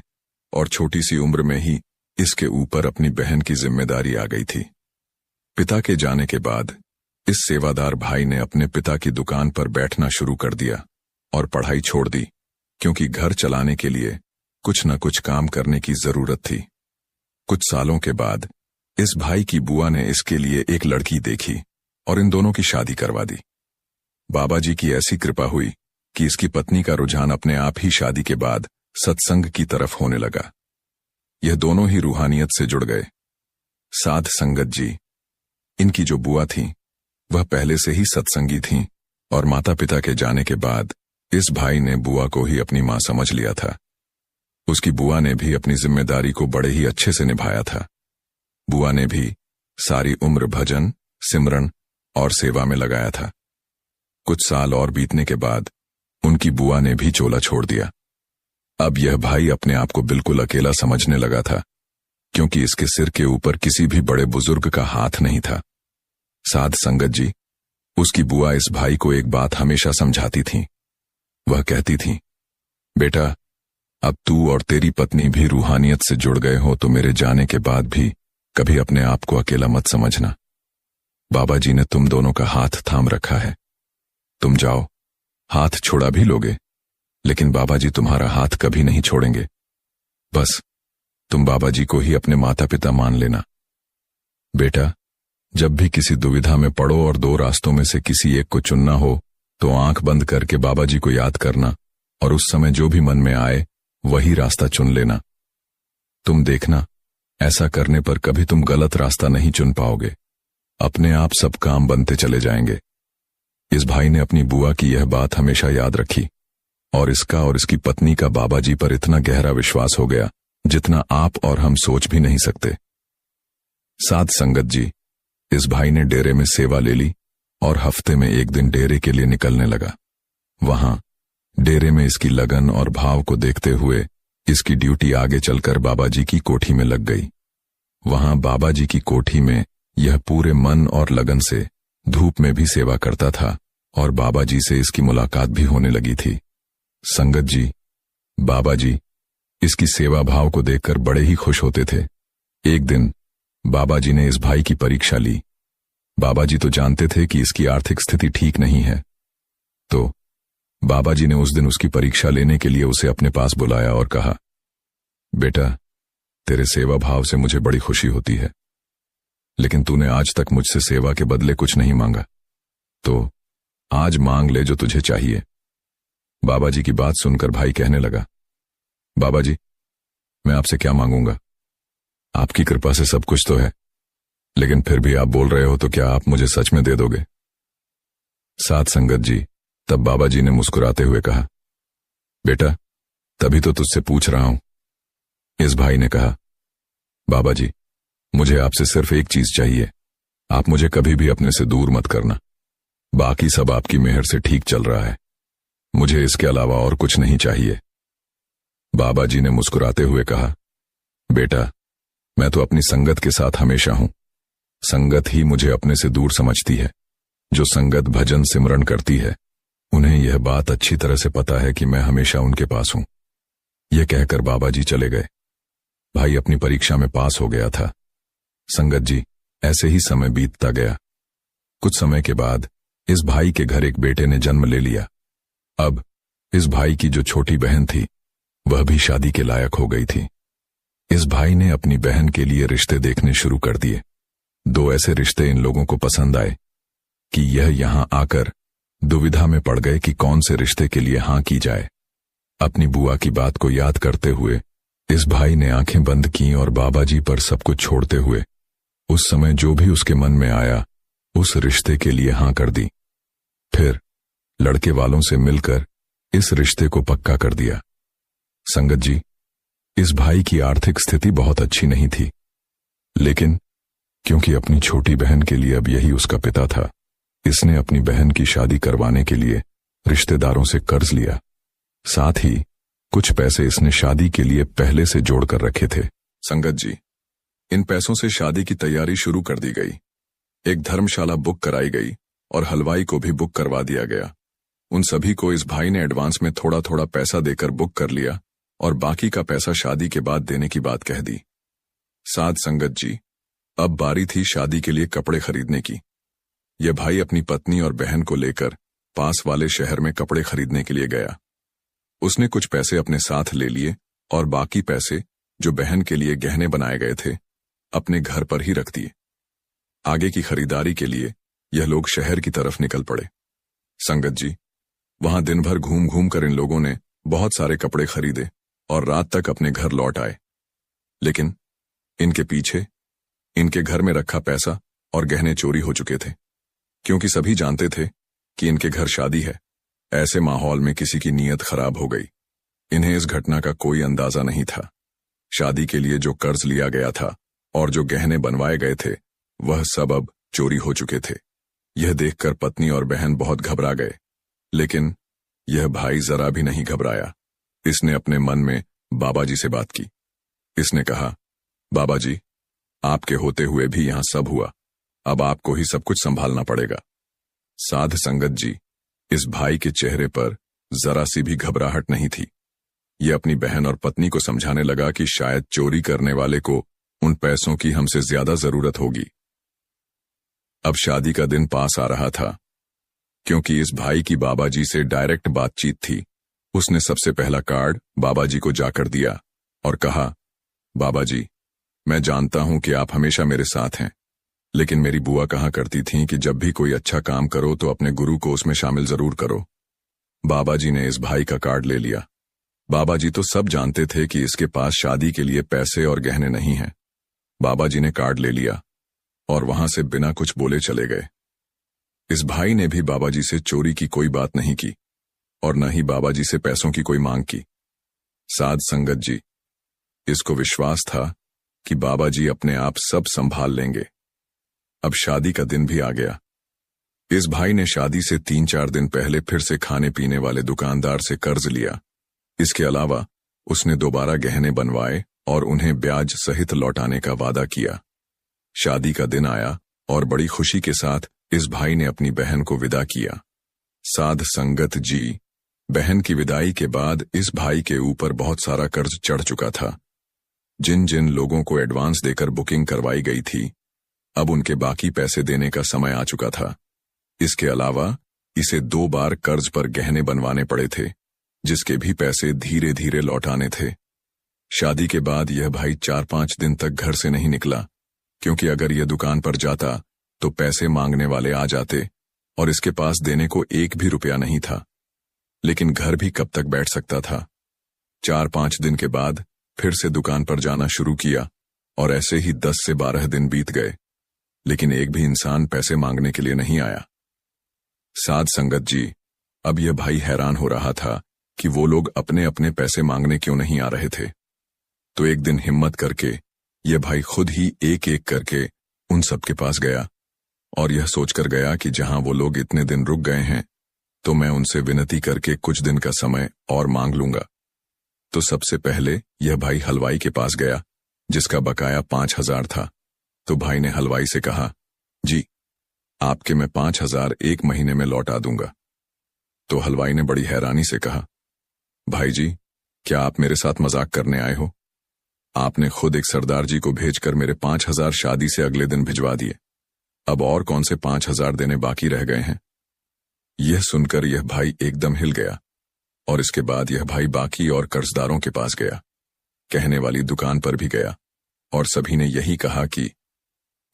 और छोटी सी उम्र में ही इसके ऊपर अपनी बहन की जिम्मेदारी आ गई थी। पिता के जाने के बाद इस सेवादार भाई ने अपने पिता की दुकान पर बैठना शुरू कर दिया और पढ़ाई छोड़ दी, क्योंकि घर चलाने के लिए कुछ न कुछ काम करने की जरूरत थी। कुछ सालों के बाद इस भाई की बुआ ने इसके लिए एक लड़की देखी और इन दोनों की शादी करवा दी। बाबा जी की ऐसी कृपा हुई कि इसकी पत्नी का रुझान अपने आप ही शादी के बाद सत्संग की तरफ होने लगा। यह दोनों ही रूहानियत से जुड़ गए। साध संगत जी, इनकी जो बुआ थी वह पहले से ही सत्संगी थीं और माता पिता के जाने के बाद इस भाई ने बुआ को ही अपनी मां समझ लिया था। उसकी बुआ ने भी अपनी जिम्मेदारी को बड़े ही अच्छे से निभाया था। बुआ ने भी सारी उम्र भजन, सिमरन और सेवा में लगाया था। कुछ साल और बीतने के बाद उनकी बुआ ने भी चोला छोड़ दिया। अब यह भाई अपने आप को बिल्कुल अकेला समझने लगा था, क्योंकि इसके सिर के ऊपर किसी भी बड़े बुजुर्ग का हाथ नहीं था। साध संगत जी, उसकी बुआ इस भाई को एक बात हमेशा समझाती थी। वह कहती थी, बेटा, अब तू और तेरी पत्नी भी रूहानियत से जुड़ गए हो तो मेरे जाने के बाद भी कभी अपने आप को अकेला मत समझना। बाबा जी ने तुम दोनों का हाथ थाम रखा है। तुम जाओ, हाथ छोड़ा भी लोगे, लेकिन बाबा जी तुम्हारा हाथ कभी नहीं छोड़ेंगे। बस तुम बाबा जी को ही अपने माता पिता मान लेना। बेटा, जब भी किसी दुविधा में पड़ो और दो रास्तों में से किसी एक को चुनना हो तो आंख बंद करके बाबा जी को याद करना और उस समय जो भी मन में आए वही रास्ता चुन लेना। तुम देखना, ऐसा करने पर कभी तुम गलत रास्ता नहीं चुन पाओगे। अपने आप सब काम बनते चले जाएंगे। इस भाई ने अपनी बुआ की यह बात हमेशा याद रखी और इसका और इसकी पत्नी का बाबा जी पर इतना गहरा विश्वास हो गया जितना आप और हम सोच भी नहीं सकते। साध संगत जी, इस भाई ने डेरे में सेवा ले ली और हफ्ते में एक दिन डेरे के लिए निकलने लगा। वहां डेरे में इसकी लगन और भाव को देखते हुए इसकी ड्यूटी आगे चलकर बाबा जी की कोठी में लग गई। वहां बाबा जी की कोठी में यह पूरे मन और लगन से धूप में भी सेवा करता था और बाबा जी से इसकी मुलाकात भी होने लगी थी। संगत जी, बाबा जी इसकी सेवा भाव को देखकर बड़े ही खुश होते थे। एक दिन बाबा जी ने इस भाई की परीक्षा ली। बाबा जी तो जानते थे कि इसकी आर्थिक स्थिति ठीक नहीं है, तो बाबा जी ने उस दिन उसकी परीक्षा लेने के लिए उसे अपने पास बुलाया और कहा, बेटा, तेरे सेवा भाव से मुझे बड़ी खुशी होती है, लेकिन तूने आज तक मुझसे सेवा के बदले कुछ नहीं मांगा, तो आज मांग ले जो तुझे चाहिए। बाबा जी की बात सुनकर भाई कहने लगा, बाबा जी, मैं आपसे क्या मांगूंगा? आपकी कृपा से सब कुछ तो है, लेकिन फिर भी आप बोल रहे हो तो क्या आप मुझे सच में दे दोगे? साथ संगत जी, तब बाबा जी ने मुस्कुराते हुए कहा, बेटा, तभी तो तुझसे पूछ रहा हूं। इस भाई ने कहा, बाबा जी, मुझे आपसे सिर्फ एक चीज चाहिए, आप मुझे कभी भी अपने से दूर मत करना। बाकी सब आपकी मेहर से ठीक चल रहा है, मुझे इसके अलावा और कुछ नहीं चाहिए। बाबा जी ने मुस्कुराते हुए कहा, बेटा, मैं तो अपनी संगत के साथ हमेशा हूं। संगत ही मुझे अपने से दूर समझती है। जो संगत भजन सिमरन करती है, उन्हें यह बात अच्छी तरह से पता है कि मैं हमेशा उनके पास हूं। यह कहकर बाबा जी चले गए। भाई अपनी परीक्षा में पास हो गया था। संगत जी, ऐसे ही समय बीतता गया। कुछ समय के बाद इस भाई के घर एक बेटे ने जन्म ले लिया। अब इस भाई की जो छोटी बहन थी, वह भी शादी के लायक हो गई थी। इस भाई ने अपनी बहन के लिए रिश्ते देखने शुरू कर दिए। दो ऐसे रिश्ते इन लोगों को पसंद आए कि यह यहां आकर दुविधा में पड़ गए कि कौन से रिश्ते के लिए हां की जाए। अपनी बुआ की बात को याद करते हुए इस भाई ने आंखें बंद की और बाबा जी पर सब कुछ छोड़ते हुए उस समय जो भी उसके मन में आया उस रिश्ते के लिए हां कर दी। फिर लड़के वालों से मिलकर इस रिश्ते को पक्का कर दिया। संगत जी, इस भाई की आर्थिक स्थिति बहुत अच्छी नहीं थी, लेकिन क्योंकि अपनी छोटी बहन के लिए अब यही उसका पिता था, इसने अपनी बहन की शादी करवाने के लिए रिश्तेदारों से कर्ज लिया। साथ ही कुछ पैसे इसने शादी के लिए पहले से जोड़ कर रखे थे। संगत जी, इन पैसों से शादी की तैयारी शुरू कर दी गई। एक धर्मशाला बुक कराई गई और हलवाई को भी बुक करवा दिया गया। उन सभी को इस भाई ने एडवांस में थोड़ा थोड़ा पैसा देकर बुक कर लिया और बाकी का पैसा शादी के बाद देने की बात कह दी। साध संगत जी, अब बारी थी शादी के लिए कपड़े खरीदने की। यह भाई अपनी पत्नी और बहन को लेकर पास वाले शहर में कपड़े खरीदने के लिए गया। उसने कुछ पैसे अपने साथ ले लिए और बाकी पैसे जो बहन के लिए गहने बनाए गए थे अपने घर पर ही रख दिए। आगे की खरीदारी के लिए यह लोग शहर की तरफ निकल पड़े। संगत जी, वहां दिन भर घूम घूम कर इन लोगों ने बहुत सारे कपड़े खरीदे और रात तक अपने घर लौट आए। लेकिन इनके पीछे इनके घर में रखा पैसा और गहने चोरी हो चुके थे, क्योंकि सभी जानते थे कि इनके घर शादी है। ऐसे माहौल में किसी की नीयत खराब हो गई। इन्हें इस घटना का कोई अंदाजा नहीं था। शादी के लिए जो कर्ज लिया गया था और जो गहने बनवाए गए थे, वह सब अब चोरी हो चुके थे। यह देखकर पत्नी और बहन बहुत घबरा गए, लेकिन यह भाई जरा भी नहीं घबराया। इसने अपने मन में बाबा जी से बात की। इसने कहा, बाबा जी, आपके होते हुए भी यहां सब हुआ, अब आपको ही सब कुछ संभालना पड़ेगा। साध संगत जी, इस भाई के चेहरे पर जरा सी भी घबराहट नहीं थी। यह अपनी बहन और पत्नी को समझाने लगा कि शायद चोरी करने वाले को उन पैसों की हमसे ज्यादा जरूरत होगी। अब शादी का दिन पास आ रहा था। क्योंकि इस भाई की बाबा जी से डायरेक्ट बातचीत थी, उसने सबसे पहला कार्ड बाबा जी को जाकर दिया और कहा, बाबा जी, मैं जानता हूं कि आप हमेशा मेरे साथ हैं, लेकिन मेरी बुआ कहा करती थीं कि जब भी कोई अच्छा काम करो तो अपने गुरु को उसमें शामिल जरूर करो। बाबा जी ने इस भाई का कार्ड ले लिया। बाबा जी तो सब जानते थे कि इसके पास शादी के लिए पैसे और गहने नहीं हैं। बाबा जी ने कार्ड ले लिया और वहां से बिना कुछ बोले चले गए। इस भाई ने भी बाबा जी से चोरी की कोई बात नहीं की और न ही बाबा जी से पैसों की कोई मांग की। साध संगत जी, इसको विश्वास था कि बाबा जी अपने आप सब संभाल लेंगे। अब शादी का दिन भी आ गया। इस भाई ने शादी से 3-4 दिन पहले फिर से खाने पीने वाले दुकानदार से कर्ज लिया। इसके अलावा उसने दोबारा गहने बनवाए और उन्हें ब्याज सहित लौटाने का वादा किया। शादी का दिन आया और बड़ी खुशी के साथ इस भाई ने अपनी बहन को विदा किया। साध संगत जी, बहन की विदाई के बाद इस भाई के ऊपर बहुत सारा कर्ज चढ़ चुका था। जिन जिन लोगों को एडवांस देकर बुकिंग करवाई गई थी, अब उनके बाकी पैसे देने का समय आ चुका था। इसके अलावा इसे 2 बार कर्ज पर गहने बनवाने पड़े थे, जिसके भी पैसे धीरे धीरे लौटाने थे। शादी के बाद यह भाई 4-5 दिन तक घर से नहीं निकला, क्योंकि अगर यह दुकान पर जाता तो पैसे मांगने वाले आ जाते और इसके पास देने को 1 भी रुपया नहीं था। लेकिन घर भी कब तक बैठ सकता था। 4-5 दिन के बाद फिर से दुकान पर जाना शुरू किया और ऐसे ही 10 से 12 दिन बीत गए, लेकिन एक भी इंसान पैसे मांगने के लिए नहीं आया। साध संगत जी, अब यह भाई हैरान हो रहा था कि वो लोग अपने अपने पैसे मांगने क्यों नहीं आ रहे थे। तो एक दिन हिम्मत करके यह भाई खुद ही एक एक करके उन सब के पास गया और यह सोचकर गया कि जहां वो लोग इतने दिन रुक गए हैं, तो मैं उनसे विनती करके कुछ दिन का समय और मांग लूंगा। तो सबसे पहले यह भाई हलवाई के पास गया, जिसका बकाया 5,000 था। तो भाई ने हलवाई से कहा, जी आपके मैं 5,000 1 महीने में लौटा दूंगा। तो हलवाई ने बड़ी हैरानी से कहा, भाई जी, क्या आप मेरे साथ मजाक करने आए हो? आपने खुद एक सरदार जी को भेजकर मेरे 5,000 शादी से अगले दिन भिजवा दिए। अब और कौन से 5,000 देने बाकी रह गए हैं? यह सुनकर यह भाई एकदम हिल गया और इसके बाद यह भाई बाकी और कर्जदारों के पास गया, कहने वाली दुकान पर भी गया और सभी ने यही कहा कि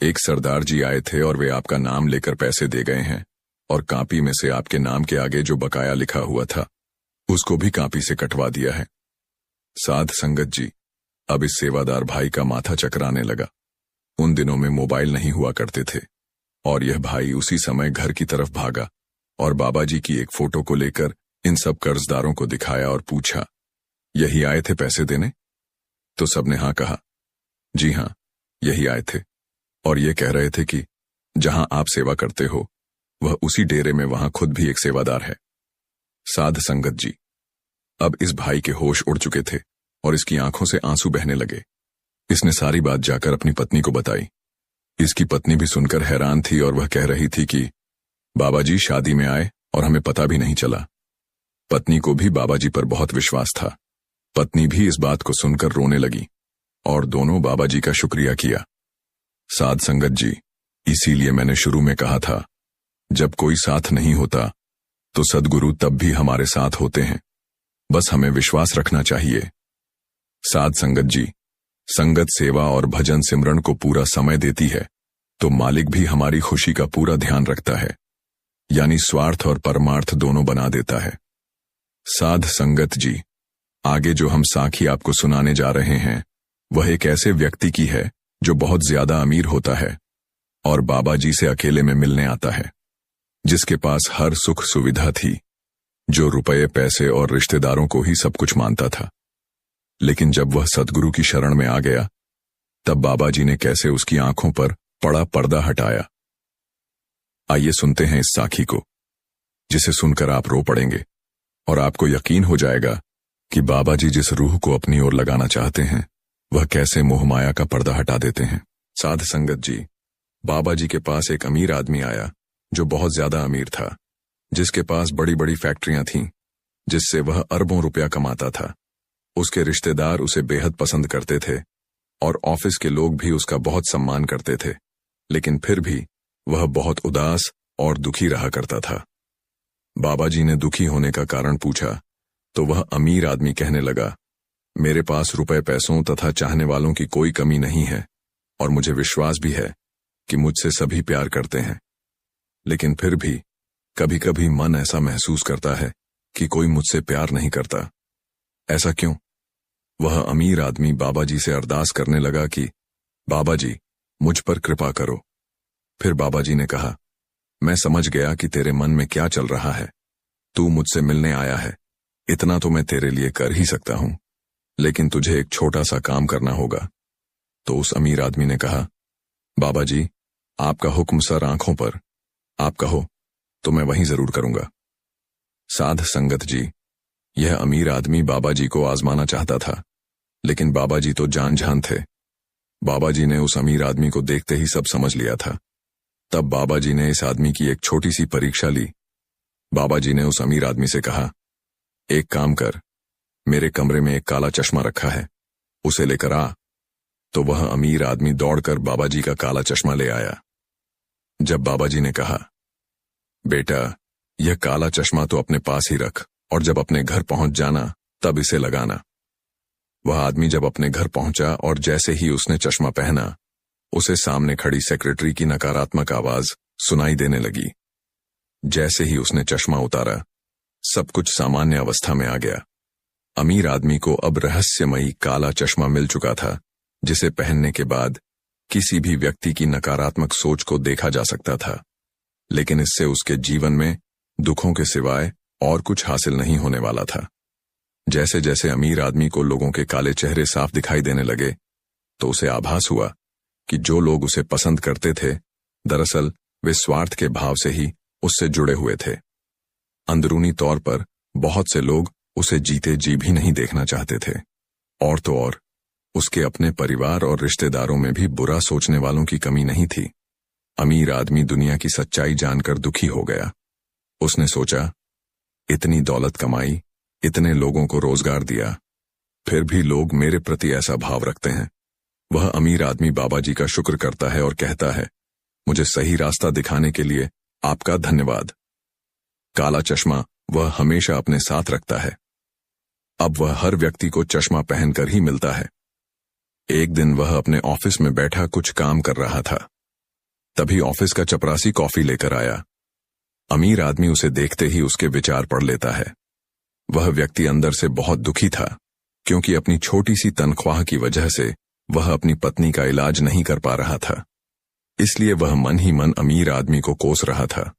एक सरदार जी आए थे और वे आपका नाम लेकर पैसे दे गए हैं और कापी में से आपके नाम के आगे जो बकाया लिखा हुआ था उसको भी कापी से कटवा दिया है। साध संगत जी, अब इस सेवादार भाई का माथा चकराने लगा। उन दिनों में मोबाइल नहीं हुआ करते थे और यह भाई उसी समय घर की तरफ भागा और बाबा जी की एक फोटो को लेकर इन सब कर्जदारों को दिखाया और पूछा, यही आए थे पैसे देने? तो सबने हाँ कहा। जी हाँ, यही आए थे और ये कह रहे थे कि जहां आप सेवा करते हो वह उसी डेरे में वहां खुद भी एक सेवादार है। साध संगत जी, अब इस भाई के होश उड़ चुके थे और इसकी आंखों से आंसू बहने लगे। इसने सारी बात जाकर अपनी पत्नी को बताई। इसकी पत्नी भी सुनकर हैरान थी और वह कह रही थी कि बाबा जी शादी में आए और हमें पता भी नहीं चला। पत्नी को भी बाबा जी पर बहुत विश्वास था। पत्नी भी इस बात को सुनकर रोने लगी और दोनों बाबा जी का शुक्रिया किया। साध संगत जी, इसीलिए मैंने शुरू में कहा था, जब कोई साथ नहीं होता तो सद्गुरु तब भी हमारे साथ होते हैं, बस हमें विश्वास रखना चाहिए। साध संगत जी, संगत सेवा और भजन सिमरन को पूरा समय देती है तो मालिक भी हमारी खुशी का पूरा ध्यान रखता है, यानी स्वार्थ और परमार्थ दोनों बना देता है। साध संगत जी, आगे जो हम साखी आपको सुनाने जा रहे हैं वह एक ऐसे व्यक्ति की है जो बहुत ज्यादा अमीर होता है और बाबा जी से अकेले में मिलने आता है, जिसके पास हर सुख सुविधा थी, जो रुपये पैसे और रिश्तेदारों को ही सब कुछ मानता था। लेकिन जब वह सद्गुरु की शरण में आ गया, तब बाबा जी ने कैसे उसकी आंखों पर पड़ा पर्दा हटाया। आइए सुनते हैं इस साखी को, जिसे सुनकर आप रो पड़ेंगे और आपको यकीन हो जाएगा कि बाबा जी जिस रूह को अपनी ओर लगाना चाहते हैं वह कैसे मोहमाया का पर्दा हटा देते हैं। साध संगत जी, बाबा जी के पास एक अमीर आदमी आया जो बहुत ज्यादा अमीर था, जिसके पास बड़ी बड़ी फैक्ट्रियां थीं, जिससे वह अरबों रुपया कमाता था। उसके रिश्तेदार उसे बेहद पसंद करते थे और ऑफिस के लोग भी उसका बहुत सम्मान करते थे, लेकिन फिर भी वह बहुत उदास और दुखी रहा करता था। बाबा जी ने दुखी होने का कारण पूछा तो वह अमीर आदमी कहने लगा, मेरे पास रुपए पैसों तथा चाहने वालों की कोई कमी नहीं है और मुझे विश्वास भी है कि मुझसे सभी प्यार करते हैं, लेकिन फिर भी कभी कभी मन ऐसा महसूस करता है कि कोई मुझसे प्यार नहीं करता। ऐसा क्यों? वह अमीर आदमी बाबा जी से अरदास करने लगा कि बाबा जी मुझ पर कृपा करो। फिर बाबा जी ने कहा, मैं समझ गया कि तेरे मन में क्या चल रहा है। तू मुझसे मिलने आया है, इतना तो मैं तेरे लिए कर ही सकता हूं, लेकिन तुझे एक छोटा सा काम करना होगा। तो उस अमीर आदमी ने कहा, बाबा जी आपका हुक्म सर आंखों पर, आप कहो तो मैं वहीं जरूर करूंगा। साध संगत जी, यह अमीर आदमी बाबा जी को आजमाना चाहता था, लेकिन बाबा जी तो जान थे। बाबा जी ने उस अमीर आदमी को देखते ही सब समझ लिया था तब बाबा जी ने इस आदमी की एक छोटी सी परीक्षा ली। बाबा जी ने उस अमीर आदमी से कहा, एक काम कर, मेरे कमरे में एक काला चश्मा रखा है, उसे लेकर आ। तो वह अमीर आदमी दौड़कर बाबा जी का काला चश्मा ले आया। जब बाबा जी ने कहा, बेटा, यह काला चश्मा तो अपने पास ही रख और जब अपने घर पहुंच जाना तब इसे लगाना। वह आदमी जब अपने घर पहुंचा और जैसे ही उसने चश्मा पहना, उसे सामने खड़ी सेक्रेटरी की नकारात्मक आवाज सुनाई देने लगी। जैसे ही उसने चश्मा उतारा, सब कुछ सामान्य अवस्था में आ गया। अमीर आदमी को अब रहस्यमयी काला चश्मा मिल चुका था, जिसे पहनने के बाद किसी भी व्यक्ति की नकारात्मक सोच को देखा जा सकता था, लेकिन इससे उसके जीवन में दुखों के सिवाय और कुछ हासिल नहीं होने वाला था। जैसे जैसे अमीर आदमी को लोगों के काले चेहरे साफ दिखाई देने लगे, तो उसे आभास हुआ कि जो लोग उसे पसंद करते थे, दरअसल वे स्वार्थ के भाव से ही उससे जुड़े हुए थे। अंदरूनी तौर पर बहुत से लोग उसे जीते जी भी नहीं देखना चाहते थे, और तो और उसके अपने परिवार और रिश्तेदारों में भी बुरा सोचने वालों की कमी नहीं थी। अमीर आदमी दुनिया की सच्चाई जानकर दुखी हो गया। उसने सोचा, इतनी दौलत कमाई, इतने लोगों को रोजगार दिया, फिर भी लोग मेरे प्रति ऐसा भाव रखते हैं। वह अमीर आदमी बाबा जी का शुक्र करता है और कहता है, मुझे सही रास्ता दिखाने के लिए आपका धन्यवाद। काला चश्मा वह हमेशा अपने साथ रखता है। अब वह हर व्यक्ति को चश्मा पहनकर ही मिलता है। एक दिन वह अपने ऑफिस में बैठा कुछ काम कर रहा था। तभी ऑफिस का चपरासी कॉफी लेकर आया। अमीर आदमी उसे देखते ही उसके विचार पढ़ लेता है। वह व्यक्ति अंदर से बहुत दुखी था, क्योंकि अपनी छोटी सी तनख्वाह की वजह से वह अपनी पत्नी का इलाज नहीं कर पा रहा था। इसलिए वह मन ही मन अमीर आदमी को कोस रहा था।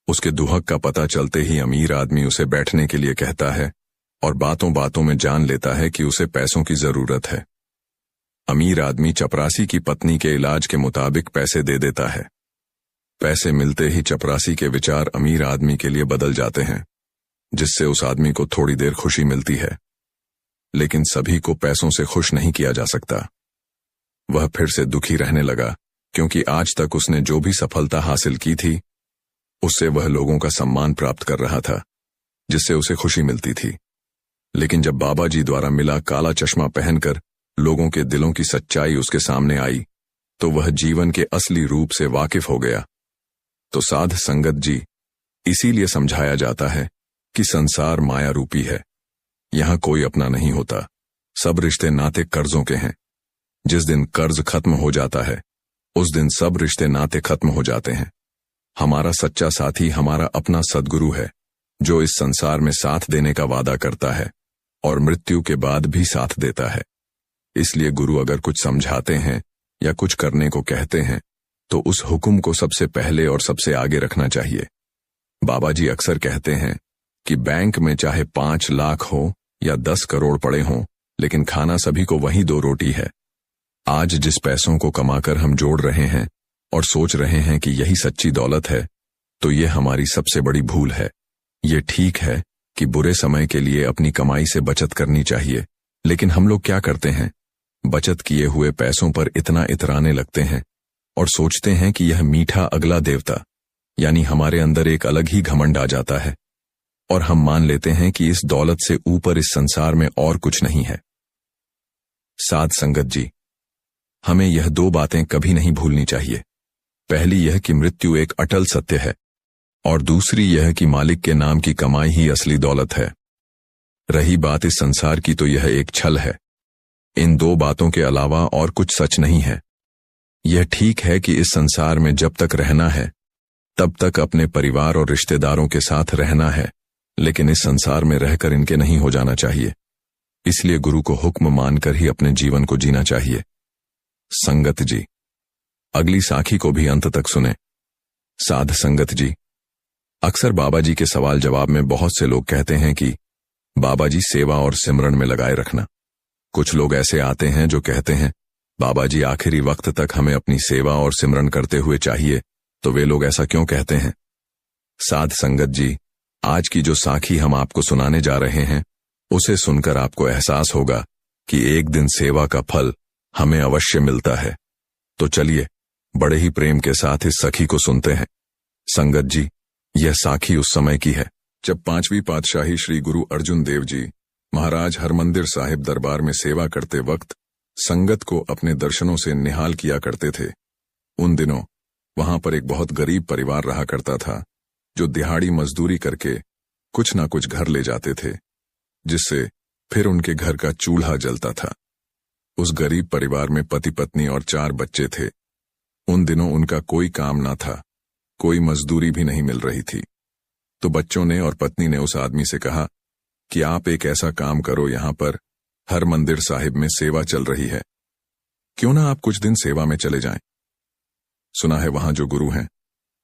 उसके दुहक का पता चलते ही अमीर आदमी उसे बैठने के लिए कहता है और बातों बातों में जान लेता है कि उसे पैसों की जरूरत है। अमीर आदमी चपरासी की पत्नी के इलाज के मुताबिक पैसे दे देता है। पैसे मिलते ही चपरासी के विचार अमीर आदमी के लिए बदल जाते हैं, जिससे उस आदमी को थोड़ी देर खुशी मिलती है। लेकिन सभी को पैसों से खुश नहीं किया जा सकता। वह फिर से दुखी रहने लगा, क्योंकि आज तक उसने जो भी सफलता हासिल की थी, उससे वह लोगों का सम्मान प्राप्त कर रहा था, जिससे उसे खुशी मिलती थी। लेकिन जब बाबा जी द्वारा मिला काला चश्मा पहनकर लोगों के दिलों की सच्चाई उसके सामने आई, तो वह जीवन के असली रूप से वाकिफ हो गया। तो साध संगत जी, इसीलिए समझाया जाता है कि संसार माया रूपी है। यहां कोई अपना नहीं होता। सब रिश्ते नाते कर्जों के हैं। जिस दिन कर्ज खत्म हो जाता है, उस दिन सब रिश्ते नाते खत्म हो जाते हैं। हमारा सच्चा साथी हमारा अपना सद्गुरु है, जो इस संसार में साथ देने का वादा करता है और मृत्यु के बाद भी साथ देता है। इसलिए गुरु अगर कुछ समझाते हैं या कुछ करने को कहते हैं, तो उस हुक्म को सबसे पहले और सबसे आगे रखना चाहिए। बाबा जी अक्सर कहते हैं कि बैंक में चाहे 5 लाख हो या 10 करोड़ पड़े हों, लेकिन खाना सभी को वही 2 रोटी है। आज जिस पैसों को कमाकर हम जोड़ रहे हैं और सोच रहे हैं कि यही सच्ची दौलत है, तो ये हमारी सबसे बड़ी भूल है। ये ठीक है कि बुरे समय के लिए अपनी कमाई से बचत करनी चाहिए, लेकिन हम लोग क्या करते हैं? बचत किए हुए पैसों पर इतना इतराने लगते हैं और सोचते हैं कि यह मीठा अगला देवता, यानी हमारे अंदर एक अलग ही घमंड आ जाता है और हम मान लेते हैं कि इस दौलत से ऊपर इस संसार में और कुछ नहीं है। साध संगत जी, हमें यह 2 बातें कभी नहीं भूलनी चाहिए। पहली यह कि मृत्यु एक अटल सत्य है, और दूसरी यह कि मालिक के नाम की कमाई ही असली दौलत है। रही बात इस संसार की, तो यह एक छल है। इन 2 बातों के अलावा और कुछ सच नहीं है। यह ठीक है कि इस संसार में जब तक रहना है, तब तक अपने परिवार और रिश्तेदारों के साथ रहना है, लेकिन इस संसार में रहकर इनके नहीं हो जाना चाहिए। इसलिए गुरु को हुक्म मानकर ही अपने जीवन को जीना चाहिए। संगत जी, अगली साखी को भी अंत तक सुने। साध संगत जी, अक्सर बाबा जी के सवाल जवाब में बहुत से लोग कहते हैं कि बाबा जी सेवा और सिमरन में लगाए रखना। कुछ लोग ऐसे आते हैं जो कहते हैं बाबा जी आखिरी वक्त तक हमें अपनी सेवा और सिमरन करते हुए चाहिए, तो वे लोग ऐसा क्यों कहते हैं? साध संगत जी, आज की जो साखी हम आपको सुनाने जा रहे हैं, उसे सुनकर आपको एहसास होगा कि एक दिन सेवा का फल हमें अवश्य मिलता है। तो चलिए बड़े ही प्रेम के साथ इस सखी को सुनते हैं। संगत जी, यह साखी उस समय की है जब 5वीं पातशाही श्री गुरु अर्जुन देव जी महाराज हरमंदिर साहिब दरबार में सेवा करते वक्त संगत को अपने दर्शनों से निहाल किया करते थे। उन दिनों वहां पर एक बहुत गरीब परिवार रहा करता था, जो दिहाड़ी मजदूरी करके कुछ ना कुछ घर ले जाते थे, जिससे फिर उनके घर का चूल्हा जलता था। उस गरीब परिवार में पति पत्नी और 4 बच्चे थे। उन दिनों उनका कोई काम ना था, कोई मजदूरी भी नहीं मिल रही थी। तो बच्चों ने और पत्नी ने उस आदमी से कहा कि आप एक ऐसा काम करो, यहां पर हरमंदिर साहिब में सेवा चल रही है, क्यों ना आप कुछ दिन सेवा में चले जाएं। सुना है वहां जो गुरु हैं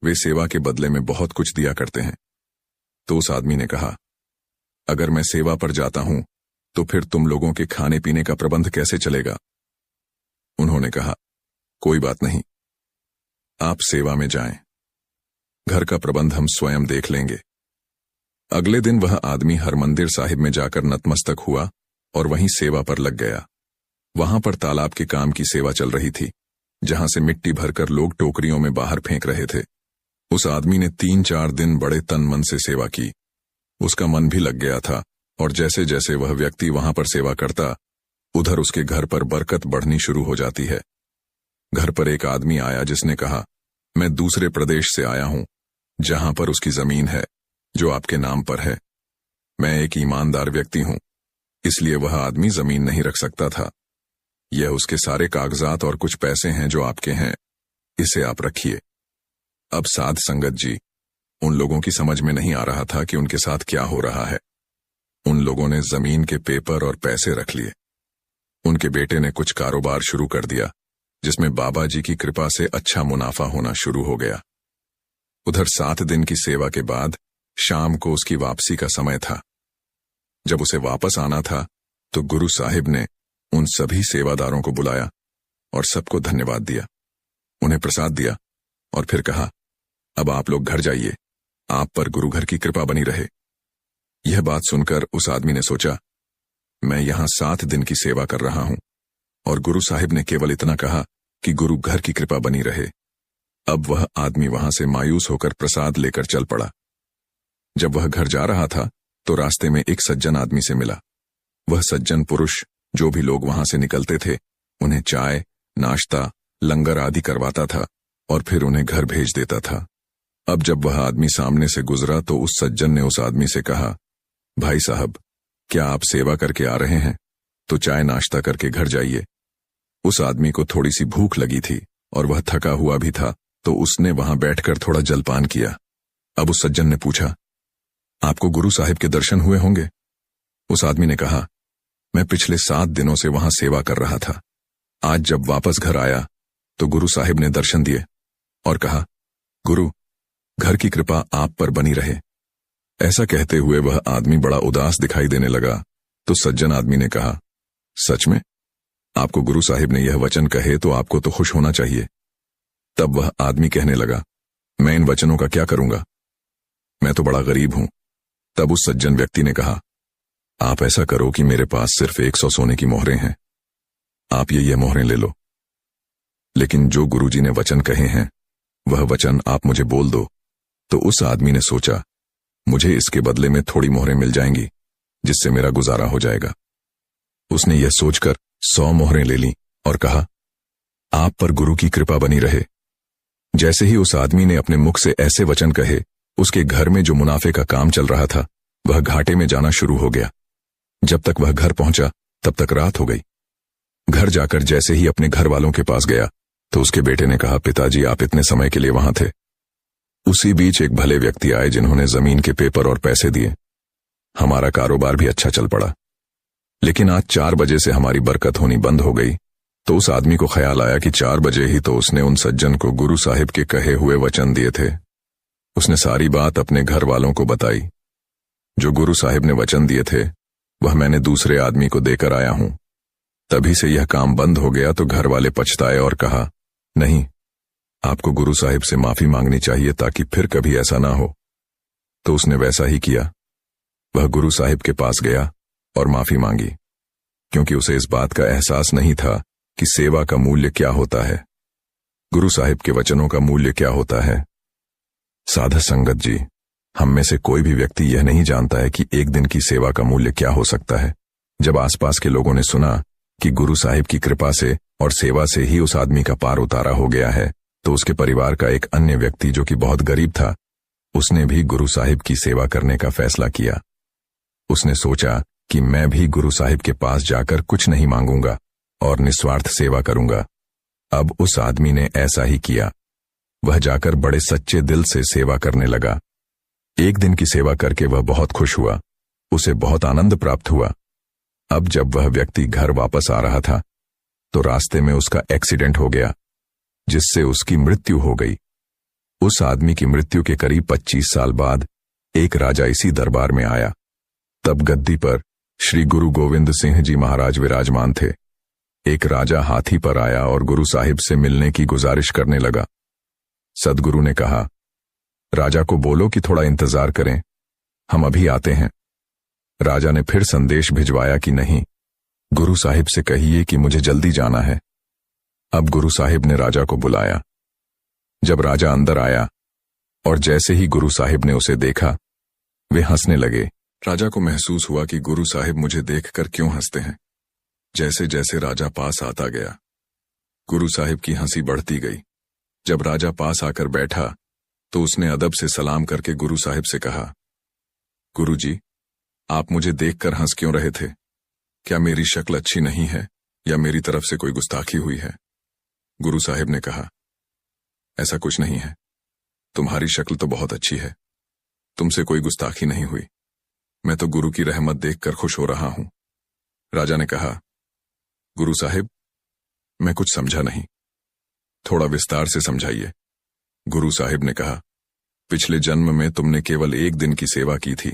वे सेवा के बदले में बहुत कुछ दिया करते हैं। तो उस आदमी ने कहा, अगर मैं सेवा पर जाता हूं तो फिर तुम लोगों के खाने पीने का प्रबंध कैसे चलेगा? उन्होंने कहा, कोई बात नहीं, आप सेवा में जाएं, घर का प्रबंध हम स्वयं देख लेंगे। अगले दिन वह आदमी हरमंदिर साहिब में जाकर नतमस्तक हुआ और वहीं सेवा पर लग गया। वहां पर तालाब के काम की सेवा चल रही थी, जहां से मिट्टी भरकर लोग टोकरियों में बाहर फेंक रहे थे। उस आदमी ने 3-4 दिन बड़े तन मन से सेवा की। उसका मन भी लग गया था, और जैसे जैसे वह व्यक्ति वहां पर सेवा करता, उधर उसके घर पर बरकत बढ़नी शुरू हो जाती है। घर पर एक आदमी आया जिसने कहा, मैं दूसरे प्रदेश से आया हूं, जहां पर उसकी जमीन है जो आपके नाम पर है। मैं एक ईमानदार व्यक्ति हूं, इसलिए वह आदमी जमीन नहीं रख सकता था। यह उसके सारे कागजात और कुछ पैसे हैं जो आपके हैं, इसे आप रखिए। अब साध संगत जी, उन लोगों की समझ में नहीं आ रहा था कि उनके साथ क्या हो रहा है। उन लोगों ने जमीन के पेपर और पैसे रख लिए। उनके बेटे ने कुछ कारोबार शुरू कर दिया, जिसमें बाबा जी की कृपा से अच्छा मुनाफा होना शुरू हो गया। उधर 7 दिन की सेवा के बाद शाम को उसकी वापसी का समय था। जब उसे वापस आना था तो गुरु साहिब ने उन सभी सेवादारों को बुलाया और सबको धन्यवाद दिया, उन्हें प्रसाद दिया और फिर कहा, अब आप लोग घर जाइए, आप पर गुरु घर की कृपा बनी रहे। यह बात सुनकर उस आदमी ने सोचा, मैं यहां 7 दिन की सेवा कर रहा हूं और गुरु साहिब ने केवल इतना कहा कि गुरु घर की कृपा बनी रहे। अब वह आदमी वहां से मायूस होकर प्रसाद लेकर चल पड़ा। जब वह घर जा रहा था तो रास्ते में एक सज्जन आदमी से मिला। वह सज्जन पुरुष जो भी लोग वहां से निकलते थे, उन्हें चाय, नाश्ता, लंगर आदि करवाता था और फिर उन्हें घर भेज देता था। अब जब वह आदमी सामने से गुजरा तो उस सज्जन ने उस आदमी से कहा, भाई साहब, क्या आप सेवा करके आ रहे हैं? तो चाय नाश्ता करके घर जाइए। उस आदमी को थोड़ी सी भूख लगी थी और वह थका हुआ भी था, तो उसने वहां बैठकर थोड़ा जलपान किया। अब उस सज्जन ने पूछा, आपको गुरु साहिब के दर्शन हुए होंगे? उस आदमी ने कहा, मैं पिछले 7 दिनों से वहां सेवा कर रहा था। आज जब वापस घर आया तो गुरु साहिब ने दर्शन दिए और कहा, गुरु, घर की कृपा आप पर बनी रहे। ऐसा कहते हुए वह आदमी बड़ा उदास दिखाई देने लगा। तो सज्जन आदमी ने कहा, सच में? आपको गुरु साहिब ने यह वचन कहे तो आपको तो खुश होना चाहिए। तब वह आदमी कहने लगा, मैं इन वचनों का क्या करूंगा, मैं तो बड़ा गरीब हूं। तब उस सज्जन व्यक्ति ने कहा, आप ऐसा करो कि मेरे पास सिर्फ 100 सोने की मोहरें हैं, आप ये मोहरें ले लो, लेकिन जो गुरुजी ने वचन कहे हैं वह वचन आप मुझे बोल दो। तो उस आदमी ने सोचा, मुझे इसके बदले में थोड़ी मोहरें मिल जाएंगी जिससे मेरा गुजारा हो जाएगा। उसने यह सोचकर 100 मोहरें ले लीं और कहा, आप पर गुरु की कृपा बनी रहे। जैसे ही उस आदमी ने अपने मुख से ऐसे वचन कहे, उसके घर में जो मुनाफे का काम चल रहा था वह घाटे में जाना शुरू हो गया। जब तक वह घर पहुंचा तब तक रात हो गई। घर जाकर जैसे ही अपने घर वालों के पास गया तो उसके बेटे ने कहा, पिताजी, आप इतने समय के लिए वहां थे। उसी बीच एक भले व्यक्ति आए जिन्होंने जमीन के पेपर और पैसे दिए। हमारा कारोबार भी अच्छा चल पड़ा, लेकिन आज 4 बजे से हमारी बरकत होनी बंद हो गई। तो उस आदमी को ख्याल आया कि 4 बजे ही तो उसने उन सज्जन को गुरु साहिब के कहे हुए वचन दिए थे। उसने सारी बात अपने घर वालों को बताई। जो गुरु साहिब ने वचन दिए थे वह मैंने दूसरे आदमी को देकर आया हूं। तभी से यह काम बंद हो गया। तो घर वाले पछताए और कहा, नहीं, आपको गुरु साहिब से माफी मांगनी चाहिए ताकि फिर कभी ऐसा ना हो। तो उसने वैसा ही किया। वह गुरु साहिब के पास गया और माफी मांगी, क्योंकि उसे इस बात का एहसास नहीं था कि सेवा का मूल्य क्या होता है। गुरु साहिब के वचनों का मूल्य क्या होता है? साधु संगत जी, हम में से कोई भी व्यक्ति यह नहीं जानता है कि एक दिन की सेवा का मूल्य क्या हो सकता है। जब आसपास के लोगों ने सुना कि गुरु साहिब की कृपा से और सेवा से ही उस आदमी का पार उतारा हो गया है, तो उसके परिवार का एक अन्य व्यक्ति जो कि बहुत गरीब था, उसने भी गुरु साहिब की सेवा करने का फैसला किया। उसने सोचा कि मैं भी गुरु साहिब के पास जाकर कुछ नहीं मांगूंगा और निस्वार्थ सेवा करूंगा। अब उस आदमी ने ऐसा ही किया। वह जाकर बड़े सच्चे दिल से सेवा करने लगा। एक दिन की सेवा करके वह बहुत खुश हुआ। उसे बहुत आनंद प्राप्त हुआ। अब जब वह व्यक्ति घर वापस आ रहा था तो रास्ते में उसका एक्सीडेंट हो गया, जिससे उसकी मृत्यु हो गई। उस आदमी की मृत्यु के करीब 25 साल बाद एक राजा इसी दरबार में आया। तब गद्दी पर श्री गुरु गोविंद सिंह जी महाराज विराजमान थे। एक राजा हाथी पर आया और गुरु साहिब से मिलने की गुजारिश करने लगा। सदगुरु ने कहा, राजा को बोलो कि थोड़ा इंतजार करें, हम अभी आते हैं। राजा ने फिर संदेश भिजवाया कि नहीं, गुरु साहिब से कहिए कि मुझे जल्दी जाना है। अब गुरु साहिब ने राजा को बुलाया। जब राजा अंदर आया और जैसे ही गुरु साहिब ने उसे देखा, वे हंसने लगे। राजा को महसूस हुआ कि गुरु साहिब मुझे देखकर क्यों हंसते हैं। जैसे जैसे राजा पास आता गया, गुरु साहिब की हंसी बढ़ती गई। जब राजा पास आकर बैठा तो उसने अदब से सलाम करके गुरु साहिब से कहा, गुरु जी, आप मुझे देखकर हंस क्यों रहे थे? क्या मेरी शक्ल अच्छी नहीं है या मेरी तरफ से कोई गुस्ताखी हुई है? गुरु साहिब ने कहा, ऐसा कुछ नहीं है, तुम्हारी शक्ल तो बहुत अच्छी है, तुमसे कोई गुस्ताखी नहीं हुई। मैं तो गुरु की रहमत देखकर खुश हो रहा हूं। राजा ने कहा, गुरु साहिब, मैं कुछ समझा नहीं, थोड़ा विस्तार से समझाइए। गुरु साहिब ने कहा, पिछले जन्म में तुमने केवल एक दिन की सेवा की थी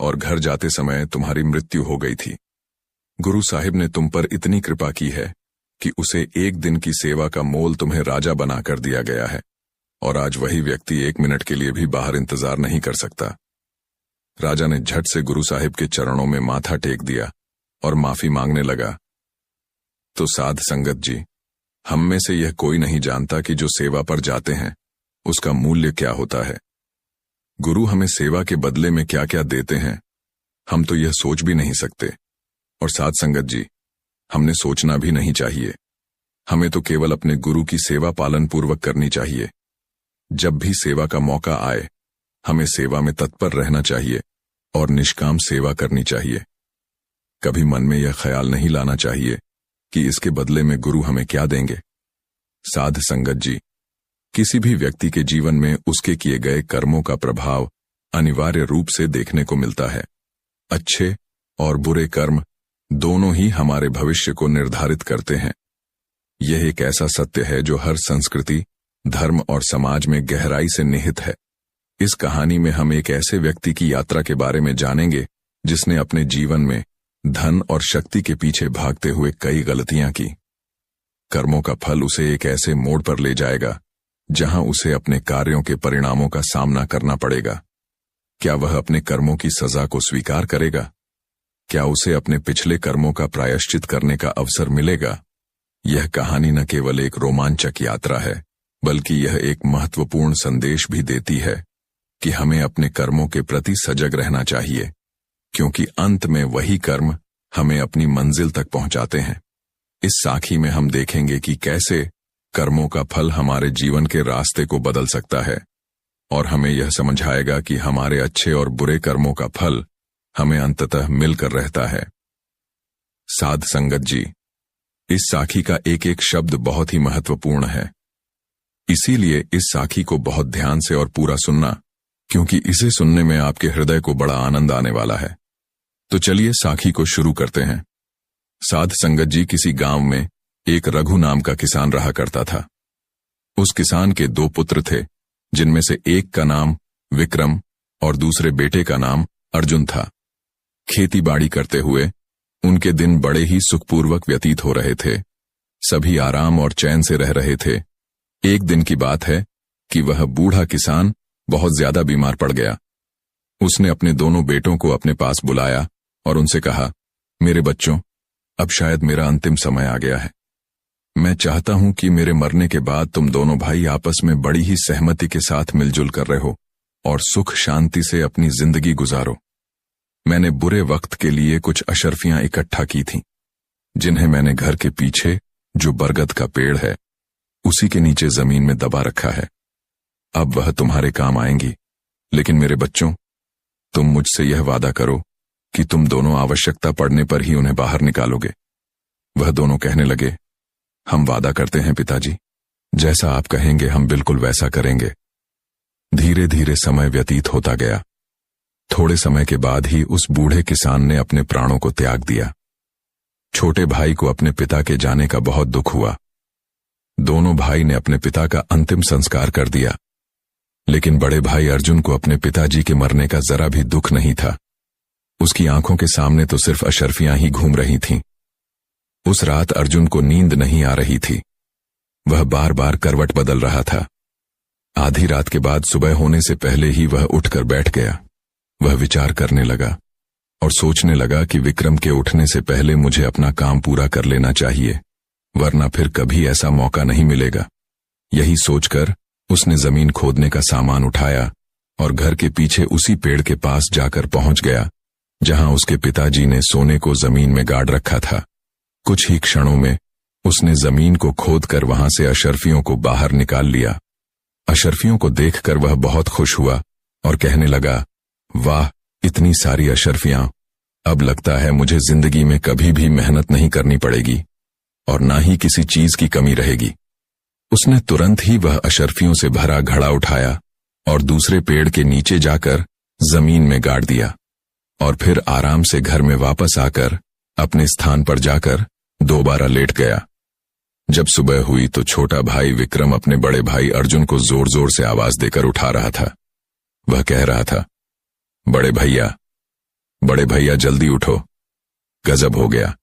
और घर जाते समय तुम्हारी मृत्यु हो गई थी। गुरु साहिब ने तुम पर इतनी कृपा की है कि उसे एक दिन की सेवा का मोल तुम्हें राजा बनाकर दिया गया है, और आज वही व्यक्ति 1 मिनट के लिए भी बाहर इंतजार नहीं कर सकता। राजा ने झट से गुरु साहिब के चरणों में माथा टेक दिया और माफी मांगने लगा। तो साध संगत जी, हम में से यह कोई नहीं जानता कि जो सेवा पर जाते हैं उसका मूल्य क्या होता है। गुरु हमें सेवा के बदले में क्या क्या देते हैं, हम तो यह सोच भी नहीं सकते। और साध संगत जी, हमने सोचना भी नहीं चाहिए। हमें तो केवल अपने गुरु की सेवा पालन पूर्वक करनी चाहिए। जब भी सेवा का मौका आए, हमें सेवा में तत्पर रहना चाहिए और निष्काम सेवा करनी चाहिए। कभी मन में यह ख्याल नहीं लाना चाहिए कि इसके बदले में गुरु हमें क्या देंगे। साध संगत जी, किसी भी व्यक्ति के जीवन में उसके किए गए कर्मों का प्रभाव अनिवार्य रूप से देखने को मिलता है। अच्छे और बुरे कर्म दोनों ही हमारे भविष्य को निर्धारित करते हैं। यह एक ऐसा सत्य है जो हर संस्कृति, धर्म और समाज में गहराई से निहित है। इस कहानी में हम एक ऐसे व्यक्ति की यात्रा के बारे में जानेंगे जिसने अपने जीवन में धन और शक्ति के पीछे भागते हुए कई गलतियां की। कर्मों का फल उसे एक ऐसे मोड़ पर ले जाएगा जहां उसे अपने कार्यों के परिणामों का सामना करना पड़ेगा। क्या वह अपने कर्मों की सजा को स्वीकार करेगा? क्या उसे अपने पिछले कर्मों का प्रायश्चित करने का अवसर मिलेगा? यह कहानी न केवल एक रोमांचक यात्रा है, बल्कि यह एक महत्वपूर्ण संदेश भी देती है कि हमें अपने कर्मों के प्रति सजग रहना चाहिए, क्योंकि अंत में वही कर्म हमें अपनी मंजिल तक पहुंचाते हैं। इस साखी में हम देखेंगे कि कैसे कर्मों का फल हमारे जीवन के रास्ते को बदल सकता है, और हमें यह समझाएगा कि हमारे अच्छे और बुरे कर्मों का फल हमें अंततः मिलकर रहता है। साध संगत जी, इस साखी का एक एक शब्द बहुत ही महत्वपूर्ण है। इसीलिए इस साखी को बहुत ध्यान से और पूरा सुनना, क्योंकि इसे सुनने में आपके हृदय को बड़ा आनंद आने वाला है। तो चलिए साखी को शुरू करते हैं। साध संगत जी, किसी गांव में एक रघु नाम का किसान रहा करता था। उस किसान के 2 पुत्र थे, जिनमें से एक का नाम विक्रम और दूसरे बेटे का नाम अर्जुन था। खेती बाड़ी करते हुए उनके दिन बड़े ही सुखपूर्वक व्यतीत हो रहे थे। सभी आराम और चैन से रह रहे थे। एक दिन की बात है कि वह बूढ़ा किसान बहुत ज्यादा बीमार पड़ गया। उसने अपने दोनों बेटों को अपने पास बुलाया और उनसे कहा, मेरे बच्चों, अब शायद मेरा अंतिम समय आ गया है। मैं चाहता हूं कि मेरे मरने के बाद तुम दोनों भाई आपस में बड़ी ही सहमति के साथ मिलजुल कर रहो और सुख शांति से अपनी जिंदगी गुजारो। मैंने बुरे वक्त के लिए कुछ अशर्फियां इकट्ठा की थीं, जिन्हें मैंने घर के पीछे जो बरगद का पेड़ है उसी के नीचे जमीन में दबा रखा है। अब वह तुम्हारे काम आएंगी, लेकिन मेरे बच्चों, तुम मुझसे यह वादा करो कि तुम दोनों आवश्यकता पड़ने पर ही उन्हें बाहर निकालोगे। वह दोनों कहने लगे, हम वादा करते हैं पिताजी, जैसा आप कहेंगे हम बिल्कुल वैसा करेंगे। धीरे धीरे समय व्यतीत होता गया। थोड़े समय के बाद ही उस बूढ़े किसान ने अपने प्राणों को त्याग दिया। छोटे भाई को अपने पिता के जाने का बहुत दुख हुआ। दोनों भाई ने अपने पिता का अंतिम संस्कार कर दिया, लेकिन बड़े भाई अर्जुन को अपने पिताजी के मरने का जरा भी दुख नहीं था। उसकी आंखों के सामने तो सिर्फ अशर्फियां ही घूम रही थीं। उस रात अर्जुन को नींद नहीं आ रही थी। वह बार बार करवट बदल रहा था। आधी रात के बाद सुबह होने से पहले ही वह उठकर बैठ गया। वह विचार करने लगा और सोचने लगा कि विक्रम के उठने से पहले मुझे अपना काम पूरा कर लेना चाहिए, वरना फिर कभी ऐसा मौका नहीं मिलेगा। यही सोचकर उसने जमीन खोदने का सामान उठाया और घर के पीछे उसी पेड़ के पास जाकर पहुंच गया जहां उसके पिताजी ने सोने को जमीन में गाड़ रखा था। कुछ ही क्षणों में उसने जमीन को खोदकर वहां से अशर्फियों को बाहर निकाल लिया। अशर्फियों को देखकर वह बहुत खुश हुआ और कहने लगा, वाह, इतनी सारी अशर्फियां! अब लगता है मुझे जिंदगी में कभी भी मेहनत नहीं करनी पड़ेगी और ना ही किसी चीज की कमी रहेगी। उसने तुरंत ही वह अशर्फियों से भरा घड़ा उठाया और दूसरे पेड़ के नीचे जाकर जमीन में गाड़ दिया और फिर आराम से घर में वापस आकर अपने स्थान पर जाकर दोबारा लेट गया। जब सुबह हुई तो छोटा भाई विक्रम अपने बड़े भाई अर्जुन को जोर जोर से आवाज देकर उठा रहा था। वह कह रहा था, बड़े भैया जल्दी उठो, गजब हो गया।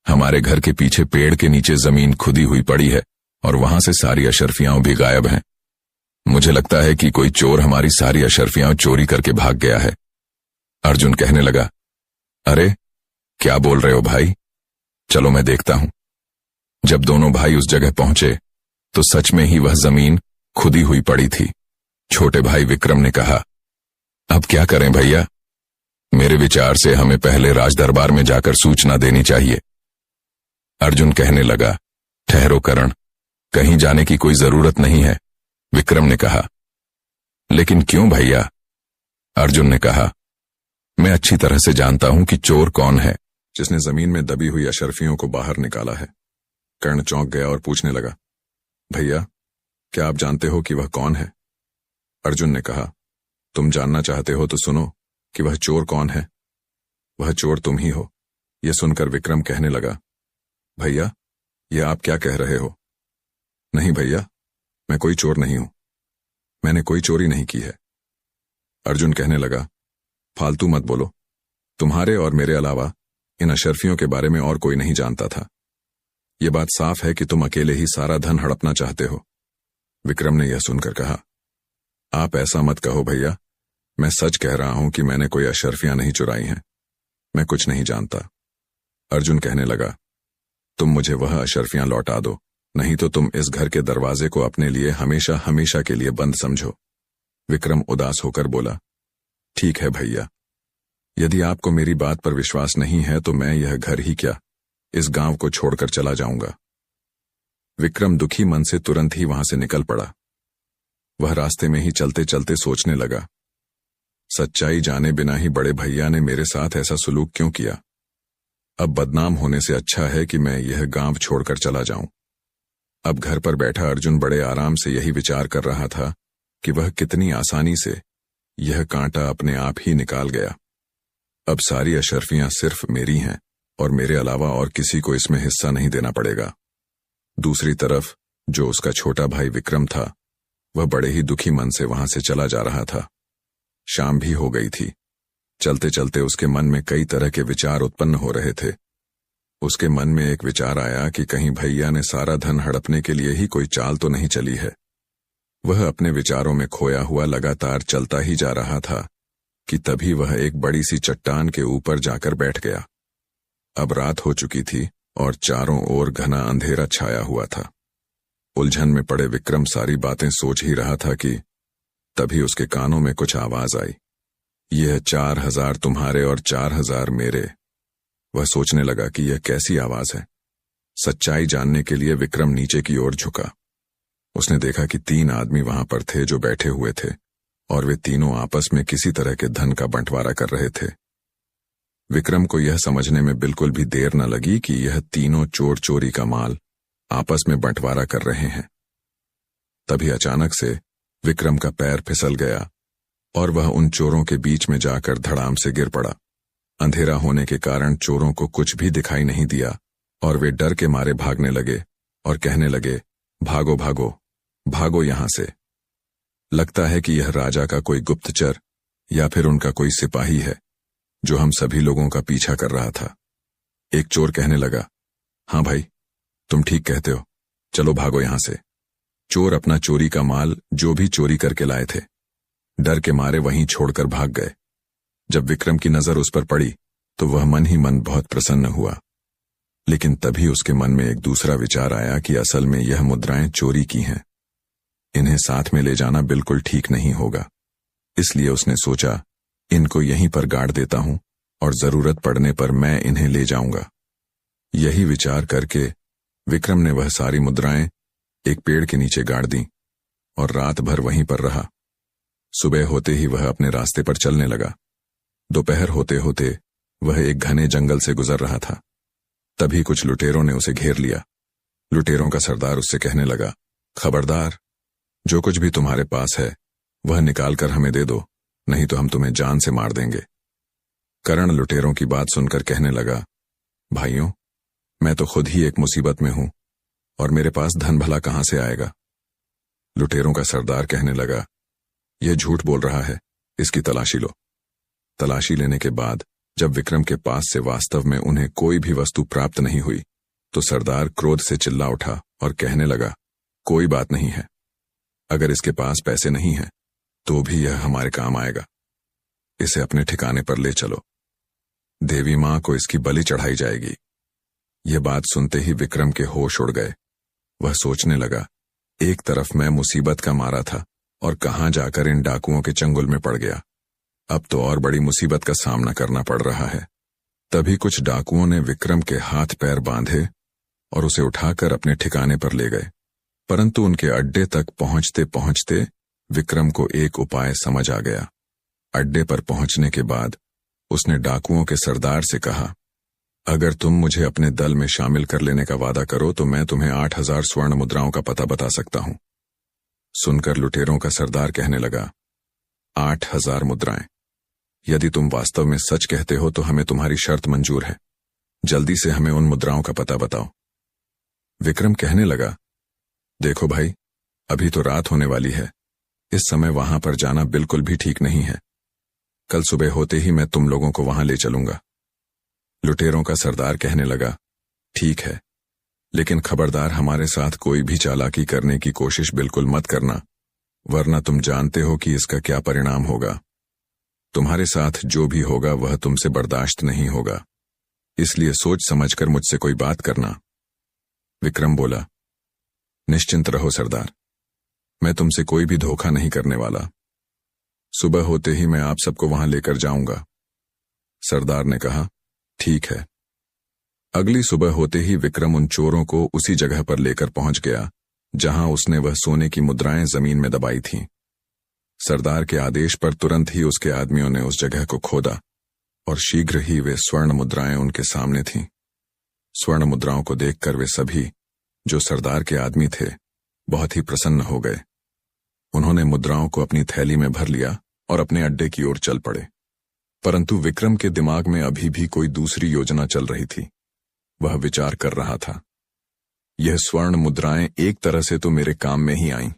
हमारे घर के पीछे पेड़ के नीचे जमीन खुदी हुई पड़ी है और वहां से सारी अशर्फियां भी गायब हैं। मुझे लगता है कि कोई चोर हमारी सारी अशर्फियां चोरी करके भाग गया है। अर्जुन कहने लगा, अरे क्या बोल रहे हो भाई, चलो मैं देखता हूं। जब दोनों भाई उस जगह पहुंचे तो सच में ही वह जमीन खुदी हुई पड़ी थी। छोटे भाई विक्रम ने कहा, अब क्या करें भैया? मेरे विचार से हमें पहले राजदरबार में जाकर सूचना देनी चाहिए। अर्जुन कहने लगा, ठहरो करण, कहीं जाने की कोई जरूरत नहीं है। विक्रम ने कहा, लेकिन क्यों भैया? अर्जुन ने कहा, मैं अच्छी तरह से जानता हूं कि चोर कौन है जिसने जमीन में दबी हुई अशर्फियों को बाहर निकाला है। कर्ण चौंक गया और पूछने लगा, भैया क्या आप जानते हो कि वह कौन है? अर्जुन ने कहा, तुम जानना चाहते हो तो सुनो कि वह चोर कौन है। वह चोर तुम ही हो। यह सुनकर विक्रम कहने लगा, भैया यह आप क्या कह रहे हो? नहीं भैया, मैं कोई चोर नहीं हूं, मैंने कोई चोरी नहीं की है। अर्जुन कहने लगा, फालतू मत बोलो, तुम्हारे और मेरे अलावा इन अशर्फियों के बारे में और कोई नहीं जानता था। यह बात साफ है कि तुम अकेले ही सारा धन हड़पना चाहते हो। विक्रम ने यह सुनकर कहा, आप ऐसा मत कहो भैया, मैं सच कह रहा हूं कि मैंने कोई अशर्फियां नहीं चुराई हैं, मैं कुछ नहीं जानता। अर्जुन कहने लगा, तुम मुझे वह अशर्फियां लौटा दो, नहीं तो तुम इस घर के दरवाजे को अपने लिए हमेशा हमेशा के लिए बंद समझो। विक्रम उदास होकर बोला, ठीक है भैया, यदि आपको मेरी बात पर विश्वास नहीं है तो मैं यह घर ही क्या, इस गांव को छोड़कर चला जाऊंगा। विक्रम दुखी मन से तुरंत ही वहां से निकल पड़ा। वह रास्ते में ही चलते चलते सोचने लगा, सच्चाई जाने बिना ही बड़े भैया ने मेरे साथ ऐसा सुलूक क्यों किया? अब बदनाम होने से अच्छा है कि मैं यह गांव छोड़कर चला जाऊं। अब घर पर बैठा अर्जुन बड़े आराम से यही विचार कर रहा था कि वह कितनी आसानी से यह कांटा अपने आप ही निकाल गया। अब सारी अशर्फियां सिर्फ मेरी हैं और मेरे अलावा और किसी को इसमें हिस्सा नहीं देना पड़ेगा। दूसरी तरफ जो उसका छोटा भाई विक्रम था, वह बड़े ही दुखी मन से वहां से चला जा रहा था। शाम भी हो गई थी। चलते चलते उसके मन में कई तरह के विचार उत्पन्न हो रहे थे। उसके मन में एक विचार आया कि कहीं भैया ने सारा धन हड़पने के लिए ही कोई चाल तो नहीं चली है। वह अपने विचारों में खोया हुआ लगातार चलता ही जा रहा था कि तभी वह एक बड़ी सी चट्टान के ऊपर जाकर बैठ गया। अब रात हो चुकी थी और चारों ओर घना अंधेरा छाया हुआ था। उलझन में पड़े विक्रम सारी बातें सोच ही रहा था कि तभी उसके कानों में कुछ आवाज आई। यह 4000 तुम्हारे और 4000 मेरे। वह सोचने लगा कि यह कैसी आवाज है। सच्चाई जानने के लिए विक्रम नीचे की ओर झुका। उसने देखा कि 3 आदमी वहां पर थे जो बैठे हुए थे और वे तीनों आपस में किसी तरह के धन का बंटवारा कर रहे थे। विक्रम को यह समझने में बिल्कुल भी देर न लगी कि यह तीनों चोर चोरी का माल आपस में बंटवारा कर रहे हैं। तभी अचानक से विक्रम का पैर फिसल गया और वह उन चोरों के बीच में जाकर धड़ाम से गिर पड़ा। अंधेरा होने के कारण चोरों को कुछ भी दिखाई नहीं दिया और वे डर के मारे भागने लगे और कहने लगे, भागो भागो भागो यहां से। लगता है कि यह राजा का कोई गुप्तचर या फिर उनका कोई सिपाही है जो हम सभी लोगों का पीछा कर रहा था। एक चोर कहने लगा, हाँ भाई, तुम ठीक कहते हो, चलो भागो यहां से। चोर अपना चोरी का माल जो भी चोरी करके लाए थे डर के मारे वहीं छोड़कर भाग गए। जब विक्रम की नजर उस पर पड़ी तो वह मन ही मन बहुत प्रसन्न हुआ, लेकिन तभी उसके मन में एक दूसरा विचार आया कि असल में यह मुद्राएं चोरी की हैं। इन्हें साथ में ले जाना बिल्कुल ठीक नहीं होगा। इसलिए उसने सोचा, इनको यहीं पर गाड़ देता हूं और जरूरत पड़ने पर मैं इन्हें ले जाऊंगा। यही विचार करके विक्रम ने वह सारी मुद्राएं एक पेड़ के नीचे गाड़ दी और रात भर वहीं पर रहा। सुबह होते ही वह अपने रास्ते पर चलने लगा। दोपहर होते होते वह एक घने जंगल से गुजर रहा था। तभी कुछ लुटेरों ने उसे घेर लिया। लुटेरों का सरदार उससे कहने लगा, खबरदार, जो कुछ भी तुम्हारे पास है वह निकाल कर हमें दे दो, नहीं तो हम तुम्हें जान से मार देंगे। करण लुटेरों की बात सुनकर कहने लगा, भाइयों, मैं तो खुद ही एक मुसीबत में हूं और मेरे पास धन भला कहां से आएगा। लुटेरों का सरदार कहने लगा, यह झूठ बोल रहा है, इसकी तलाशी लो। तलाशी लेने के बाद जब विक्रम के पास से वास्तव में उन्हें कोई भी वस्तु प्राप्त नहीं हुई तो सरदार क्रोध से चिल्ला उठा और कहने लगा, कोई बात नहीं है, अगर इसके पास पैसे नहीं हैं तो भी यह हमारे काम आएगा। इसे अपने ठिकाने पर ले चलो, देवी मां को इसकी बलि चढ़ाई जाएगी। यह बात सुनते ही विक्रम के होश उड़ गए। वह सोचने लगा, एक तरफ मैं मुसीबत का मारा था और कहां जाकर इन डाकुओं के चंगुल में पड़ गया, अब तो और बड़ी मुसीबत का सामना करना पड़ रहा है। तभी कुछ डाकुओं ने विक्रम के हाथ पैर बांधे और उसे उठाकर अपने ठिकाने पर ले गए। परंतु उनके अड्डे तक पहुंचते पहुंचते विक्रम को एक उपाय समझ आ गया। अड्डे पर पहुंचने के बाद उसने डाकुओं के सरदार से कहा, अगर तुम मुझे अपने दल में शामिल कर लेने का वादा करो तो मैं तुम्हें 8000 स्वर्ण मुद्राओं का पता बता सकता हूं। सुनकर लुटेरों का सरदार कहने लगा, 8000 मुद्राएं? यदि तुम वास्तव में सच कहते हो तो हमें तुम्हारी शर्त मंजूर है, जल्दी से हमें उन मुद्राओं का पता बताओ। विक्रम कहने लगा, देखो भाई, अभी तो रात होने वाली है, इस समय वहां पर जाना बिल्कुल भी ठीक नहीं है। कल सुबह होते ही मैं तुम लोगों को वहां ले चलूंगा। लुटेरों का सरदार कहने लगा, ठीक है, लेकिन खबरदार हमारे साथ कोई भी चालाकी करने की कोशिश बिल्कुल मत करना, वरना तुम जानते हो कि इसका क्या परिणाम होगा। तुम्हारे साथ जो भी होगा वह तुमसे बर्दाश्त नहीं होगा, इसलिए सोच समझकर मुझसे कोई बात करना। विक्रम बोला, निश्चिंत रहो सरदार, मैं तुमसे कोई भी धोखा नहीं करने वाला। सुबह होते ही मैं आप सबको वहां लेकर जाऊंगा। सरदार ने कहा, ठीक है। अगली सुबह होते ही विक्रम उन चोरों को उसी जगह पर लेकर पहुंच गया जहां उसने वह सोने की मुद्राएं जमीन में दबाई थीं। सरदार के आदेश पर तुरंत ही उसके आदमियों ने उस जगह को खोदा और शीघ्र ही वे स्वर्ण मुद्राएं उनके सामने थीं। स्वर्ण मुद्राओं को देखकर वे सभी, जो सरदार के आदमी थे, बहुत ही प्रसन्न हो गए। उन्होंने मुद्राओं को अपनी थैली में भर लिया और अपने अड्डे की ओर चल पड़े। परंतु विक्रम के दिमाग में अभी भी कोई दूसरी योजना चल रही थी। वह विचार कर रहा था, यह स्वर्ण मुद्राएं एक तरह से तो मेरे काम में ही आईं,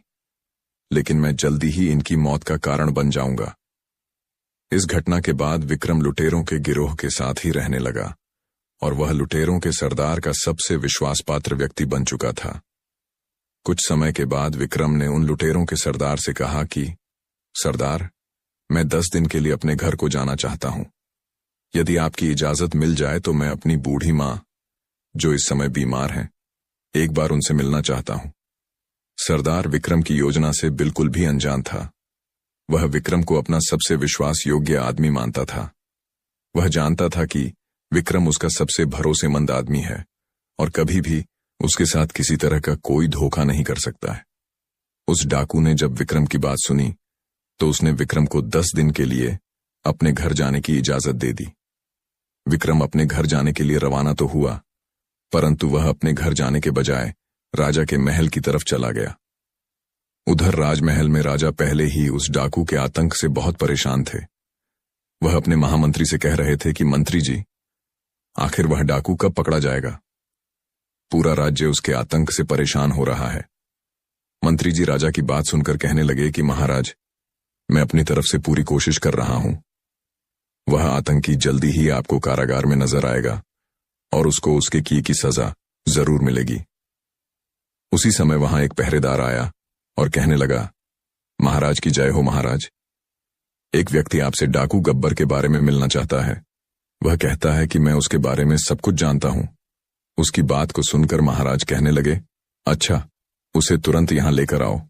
लेकिन मैं जल्दी ही इनकी मौत का कारण बन जाऊंगा। इस घटना के बाद विक्रम लुटेरों के गिरोह के साथ ही रहने लगा और वह लुटेरों के सरदार का सबसे विश्वासपात्र व्यक्ति बन चुका था। कुछ समय के बाद विक्रम ने उन लुटेरों के सरदार से कहा कि सरदार, मैं 10 दिन के लिए अपने घर को जाना चाहता हूं। यदि आपकी इजाजत मिल जाए तो मैं अपनी बूढ़ी मां जो इस समय बीमार हैं। एक बार उनसे मिलना चाहता हूं। सरदार विक्रम की योजना से बिल्कुल भी अनजान था। वह विक्रम को अपना सबसे विश्वास योग्य आदमी मानता था। वह जानता था कि विक्रम उसका सबसे भरोसेमंद आदमी है और कभी भी उसके साथ किसी तरह का कोई धोखा नहीं कर सकता है। उस डाकू ने जब विक्रम की बात सुनी तो उसने विक्रम को 10 दिन के लिए अपने घर जाने की इजाजत दे दी। विक्रम अपने घर जाने के लिए रवाना तो हुआ, परंतु वह अपने घर जाने के बजाय राजा के महल की तरफ चला गया। उधर राजमहल में राजा पहले ही उस डाकू के आतंक से बहुत परेशान थे। वह अपने महामंत्री से कह रहे थे कि मंत्री जी, आखिर वह डाकू कब पकड़ा जाएगा? पूरा राज्य उसके आतंक से परेशान हो रहा है। मंत्री जी राजा की बात सुनकर कहने लगे कि महाराज, मैं अपनी तरफ से पूरी कोशिश कर रहा हूं। वह आतंकी जल्दी ही आपको कारागार में नजर आएगा और उसको उसके किए की सजा जरूर मिलेगी। उसी समय वहां एक पहरेदार आया और कहने लगा, महाराज की जय हो महाराज। एक व्यक्ति आपसे डाकू गब्बर के बारे में मिलना चाहता है। वह कहता है कि मैं उसके बारे में सब कुछ जानता हूं। उसकी बात को सुनकर महाराज कहने लगे, अच्छा, उसे तुरंत यहां लेकर आओ।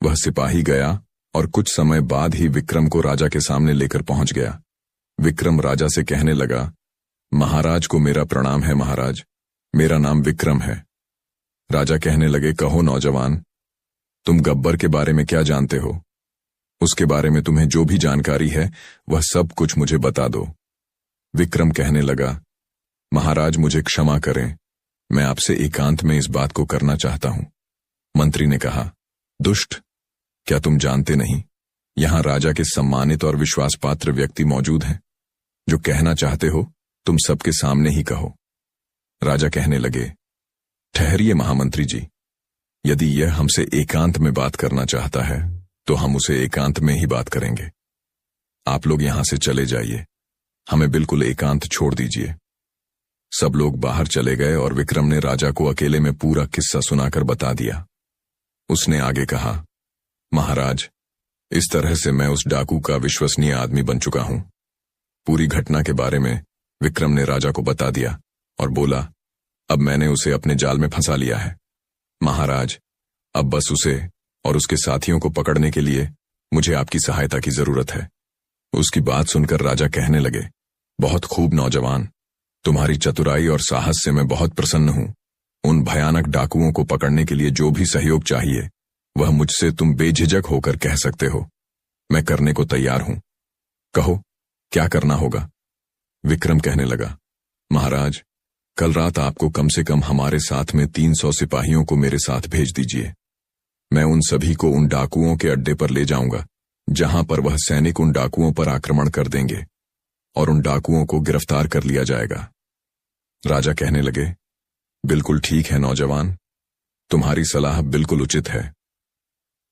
वह सिपाही गया और कुछ समय बाद ही विक्रम को राजा के सामने लेकर पहुंच गया। विक्रम राजा से कहने लगा, महाराज को मेरा प्रणाम है महाराज, मेरा नाम विक्रम है। राजा कहने लगे, कहो नौजवान, तुम गब्बर के बारे में क्या जानते हो? उसके बारे में तुम्हें जो भी जानकारी है वह सब कुछ मुझे बता दो। विक्रम कहने लगा, महाराज मुझे क्षमा करें, मैं आपसे एकांत में इस बात को करना चाहता हूं। मंत्री ने कहा, दुष्ट, क्या तुम जानते नहीं, यहां राजा के सम्मानित और विश्वासपात्र व्यक्ति मौजूद हैं। जो कहना चाहते हो तुम सबके सामने ही कहो। राजा कहने लगे, ठहरिए महामंत्री जी, यदि यह हमसे एकांत में बात करना चाहता है तो हम उसे एकांत में ही बात करेंगे। आप लोग यहां से चले जाइए, हमें बिल्कुल एकांत छोड़ दीजिए। सब लोग बाहर चले गए और विक्रम ने राजा को अकेले में पूरा किस्सा सुनाकर बता दिया। उसने आगे कहा, महाराज, इस तरह से मैं उस डाकू का विश्वसनीय आदमी बन चुका हूं। पूरी घटना के बारे में विक्रम ने राजा को बता दिया और बोला, अब मैंने उसे अपने जाल में फंसा लिया है। महाराज, अब बस उसे और उसके साथियों को पकड़ने के लिए मुझे आपकी सहायता की जरूरत है। उसकी बात सुनकर राजा कहने लगे, बहुत खूब नौजवान, तुम्हारी चतुराई और साहस से मैं बहुत प्रसन्न हूं। उन भयानक डाकुओं को पकड़ने के लिए जो भी सहयोग चाहिए वह मुझसे तुम बेझिझक होकर कह सकते हो। मैं करने को तैयार हूं। कहो, क्या करना होगा? विक्रम कहने लगा, महाराज, कल रात आपको कम से कम हमारे साथ में 300 सिपाहियों को मेरे साथ भेज दीजिए। मैं उन सभी को उन डाकुओं के अड्डे पर ले जाऊंगा जहां पर वह सैनिक उन डाकुओं पर आक्रमण कर देंगे और उन डाकुओं को गिरफ्तार कर लिया जाएगा। राजा कहने लगे, बिल्कुल ठीक है नौजवान, तुम्हारी सलाह बिल्कुल उचित है,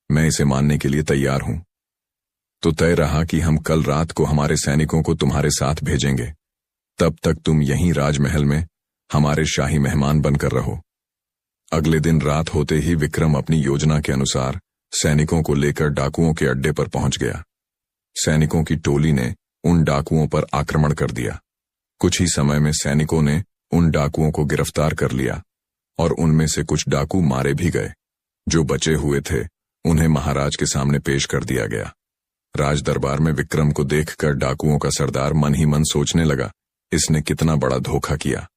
मैं इसे मानने के लिए तैयार हूं। तो तय रहा कि हम कल रात को हमारे सैनिकों को तुम्हारे साथ भेजेंगे। तब तक तुम यहीं राजमहल में हमारे शाही मेहमान बनकर रहो। अगले दिन रात होते ही विक्रम अपनी योजना के अनुसार सैनिकों को लेकर डाकुओं के अड्डे पर पहुंच गया। सैनिकों की टोली ने उन डाकुओं पर आक्रमण कर दिया। कुछ ही समय में सैनिकों ने उन डाकुओं को गिरफ्तार कर लिया और उनमें से कुछ डाकू मारे भी गए। जो बचे हुए थे उन्हें महाराज के सामने पेश कर दिया गया। राज दरबार में विक्रम को देखकर डाकुओं का सरदार मन ही मन सोचने लगा, इसने कितना बड़ा धोखा किया।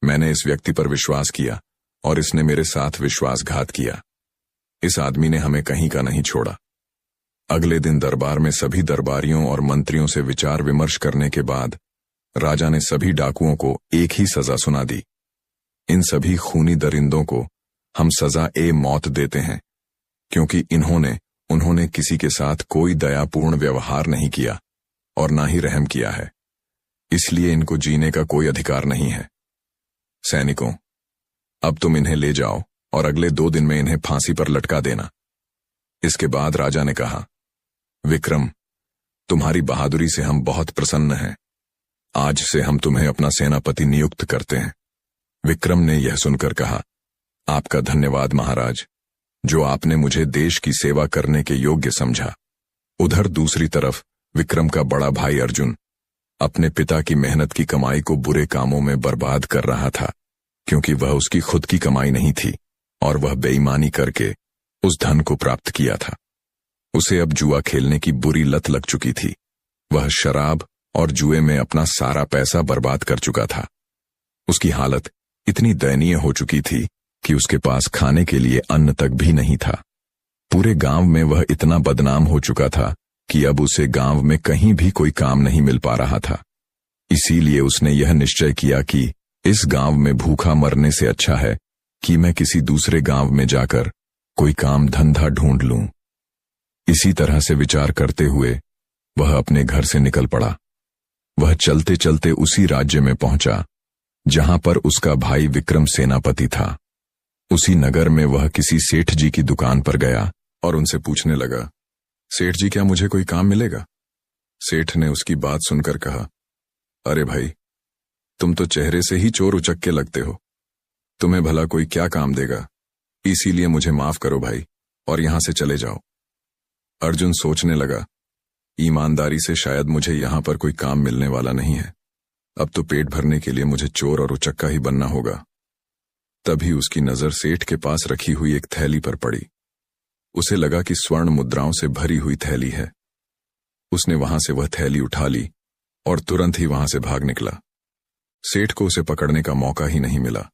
मैंने इस व्यक्ति पर विश्वास किया और इसने मेरे साथ विश्वासघात किया। इस आदमी ने हमें कहीं का नहीं छोड़ा। अगले दिन दरबार में सभी दरबारियों और मंत्रियों से विचार विमर्श करने के बाद राजा ने सभी डाकुओं को एक ही सजा सुना दी। इन सभी खूनी दरिंदों को हम सजा ए मौत देते हैं, क्योंकि उन्होंने किसी के साथ कोई दयापूर्ण व्यवहार नहीं किया और ना ही रहम किया है, इसलिए इनको जीने का कोई अधिकार नहीं है। सैनिकों, अब तुम इन्हें ले जाओ और अगले 2 दिन में इन्हें फांसी पर लटका देना। इसके बाद राजा ने कहा, विक्रम, तुम्हारी बहादुरी से हम बहुत प्रसन्न हैं। आज से हम तुम्हें अपना सेनापति नियुक्त करते हैं। विक्रम ने यह सुनकर कहा, आपका धन्यवाद महाराज, जो आपने मुझे देश की सेवा करने के योग्य समझा। उधर दूसरी तरफ विक्रम का बड़ा भाई अर्जुन अपने पिता की मेहनत की कमाई को बुरे कामों में बर्बाद कर रहा था। क्योंकि वह उसकी खुद की कमाई नहीं थी और वह बेईमानी करके उस धन को प्राप्त किया था। उसे अब जुआ खेलने की बुरी लत लग चुकी थी। वह शराब और जुए में अपना सारा पैसा बर्बाद कर चुका था। उसकी हालत इतनी दयनीय हो चुकी थी कि उसके पास खाने के लिए अन्न तक भी नहीं था। पूरे गांव में वह इतना बदनाम हो चुका था कि अब उसे गांव में कहीं भी कोई काम नहीं मिल पा रहा था। इसीलिए उसने यह निश्चय किया कि इस गांव में भूखा मरने से अच्छा है कि मैं किसी दूसरे गांव में जाकर कोई काम धंधा ढूंढ लूं। इसी तरह से विचार करते हुए वह अपने घर से निकल पड़ा। वह चलते चलते उसी राज्य में पहुंचा जहां पर उसका भाई विक्रम सेनापति था। उसी नगर में वह किसी सेठ जी की दुकान पर गया और उनसे पूछने लगा, सेठ जी, क्या मुझे कोई काम मिलेगा? सेठ ने उसकी बात सुनकर कहा, अरे भाई, तुम तो चेहरे से ही चोर उचक्के लगते हो। तुम्हें भला कोई क्या काम देगा? इसीलिए मुझे माफ करो भाई और यहां से चले जाओ। अर्जुन सोचने लगा, ईमानदारी से शायद मुझे यहां पर कोई काम मिलने वाला नहीं है। अब तो पेट भरने के लिए मुझे चोर और उचक्का ही बनना होगा। तभी उसकी नजर सेठ के पास रखी हुई एक थैली पर पड़ी। उसे लगा कि स्वर्ण मुद्राओं से भरी हुई थैली है। उसने वहां से वह थैली उठा ली और तुरंत ही वहां से भाग निकला। सेठ को उसे पकड़ने का मौका ही नहीं मिला।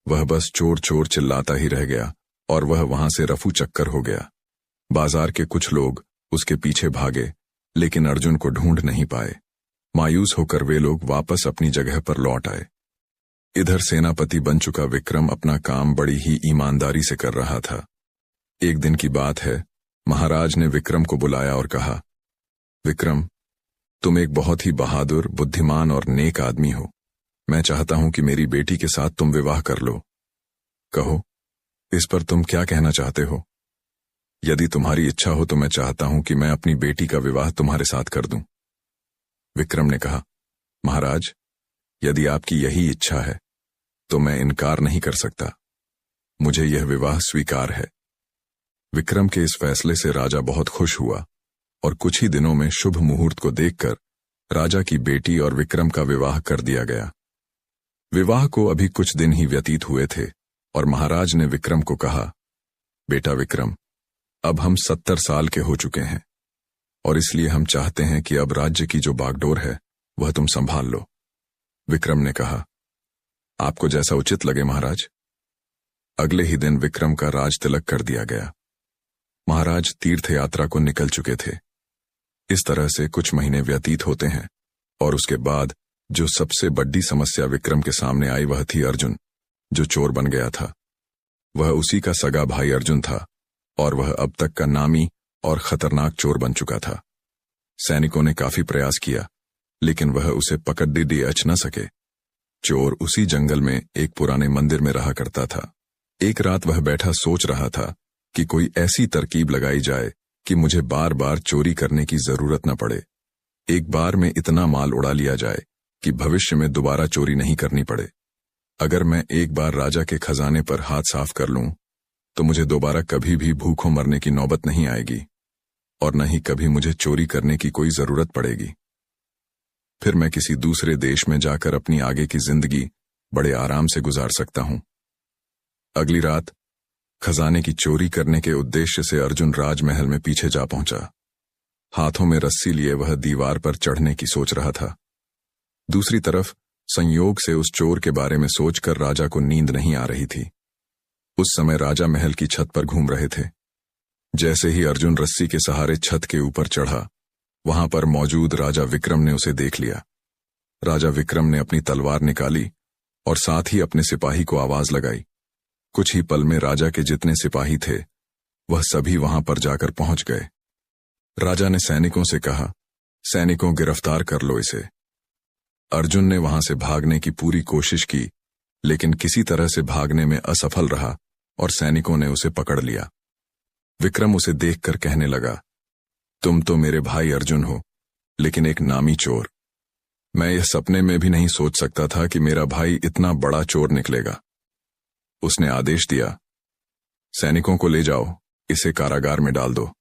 वह बस चोर चोर चिल्लाता ही रह गया और वह वहां से रफू चक्कर हो गया। बाजार के कुछ लोग उसके पीछे भागे, लेकिन अर्जुन को ढूंढ नहीं पाए। मायूस होकर वे लोग वापस अपनी जगह पर लौट आए। इधर सेनापति बन चुका विक्रम अपना काम बड़ी ही ईमानदारी से कर रहा था। एक दिन की बात है, महाराज ने विक्रम को बुलाया और कहा, विक्रम, तुम एक बहुत ही बहादुर, बुद्धिमान और नेक आदमी हो। मैं चाहता हूं कि मेरी बेटी के साथ तुम विवाह कर लो। कहो, इस पर तुम क्या कहना चाहते हो? यदि तुम्हारी इच्छा हो तो मैं चाहता हूं कि मैं अपनी बेटी का विवाह तुम्हारे साथ कर दूं। विक्रम ने कहा, महाराज, यदि आपकी यही इच्छा है तो मैं इनकार नहीं कर सकता। मुझे यह विवाह स्वीकार है। विक्रम के इस फैसले से राजा बहुत खुश हुआ और कुछ ही दिनों में शुभ मुहूर्त को देखकर राजा की बेटी और विक्रम का विवाह कर दिया गया। विवाह को अभी कुछ दिन ही व्यतीत हुए थे और महाराज ने विक्रम को कहा, बेटा विक्रम, अब हम 70 साल के हो चुके हैं और इसलिए हम चाहते हैं कि अब राज्य की जो बागडोर है वह तुम संभाल लो। विक्रम ने कहा, आपको जैसा उचित लगे महाराज। अगले ही दिन विक्रम का राज तिलक कर दिया गया। महाराज तीर्थ यात्रा को निकल चुके थे। इस तरह से कुछ महीने व्यतीत होते हैं और उसके बाद जो सबसे बड़ी समस्या विक्रम के सामने आई वह थी अर्जुन, जो चोर बन गया था। वह उसी का सगा भाई अर्जुन था और वह अब तक का नामी और खतरनाक चोर बन चुका था। सैनिकों ने काफी प्रयास किया, लेकिन वह उसे पकड़ अच न सके। चोर उसी जंगल में एक पुराने मंदिर में रहा करता था। एक रात वह बैठा सोच रहा था कि कोई ऐसी तरकीब लगाई जाए कि मुझे बार बार चोरी करने की जरूरत न पड़े। एक बार में इतना माल उड़ा लिया जाए कि भविष्य में दोबारा चोरी नहीं करनी पड़े। अगर मैं एक बार राजा के खजाने पर हाथ साफ कर लूं तो मुझे दोबारा कभी भी भूखों मरने की नौबत नहीं आएगी और न ही कभी मुझे चोरी करने की कोई जरूरत पड़ेगी। फिर मैं किसी दूसरे देश में जाकर अपनी आगे की जिंदगी बड़े आराम से गुजार सकता हूं। अगली रात खजाने की चोरी करने के उद्देश्य से अर्जुन राजमहल में पीछे जा पहुंचा। हाथों में रस्सी लिए वह दीवार पर चढ़ने की सोच रहा था। दूसरी तरफ संयोग से उस चोर के बारे में सोचकर राजा को नींद नहीं आ रही थी। उस समय राजा महल की छत पर घूम रहे थे। जैसे ही अर्जुन रस्सी के सहारे छत के ऊपर चढ़ा, वहां पर मौजूद राजा विक्रम ने उसे देख लिया। राजा विक्रम ने अपनी तलवार निकाली और साथ ही अपने सिपाही को आवाज लगाई। कुछ ही पल में राजा के जितने सिपाही थे वह सभी वहां पर जाकर पहुंच गए। राजा ने सैनिकों से कहा, सैनिकों, गिरफ्तार कर लो इसे। अर्जुन ने वहां से भागने की पूरी कोशिश की, लेकिन किसी तरह से भागने में असफल रहा और सैनिकों ने उसे पकड़ लिया। विक्रम उसे देखकर कहने लगा, तुम तो मेरे भाई अर्जुन हो, लेकिन एक नामी चोर। मैं यह सपने में भी नहीं सोच सकता था कि मेरा भाई इतना बड़ा चोर निकलेगा। उसने आदेश दिया, सैनिकों को ले जाओ, इसे कारागार में डाल दो।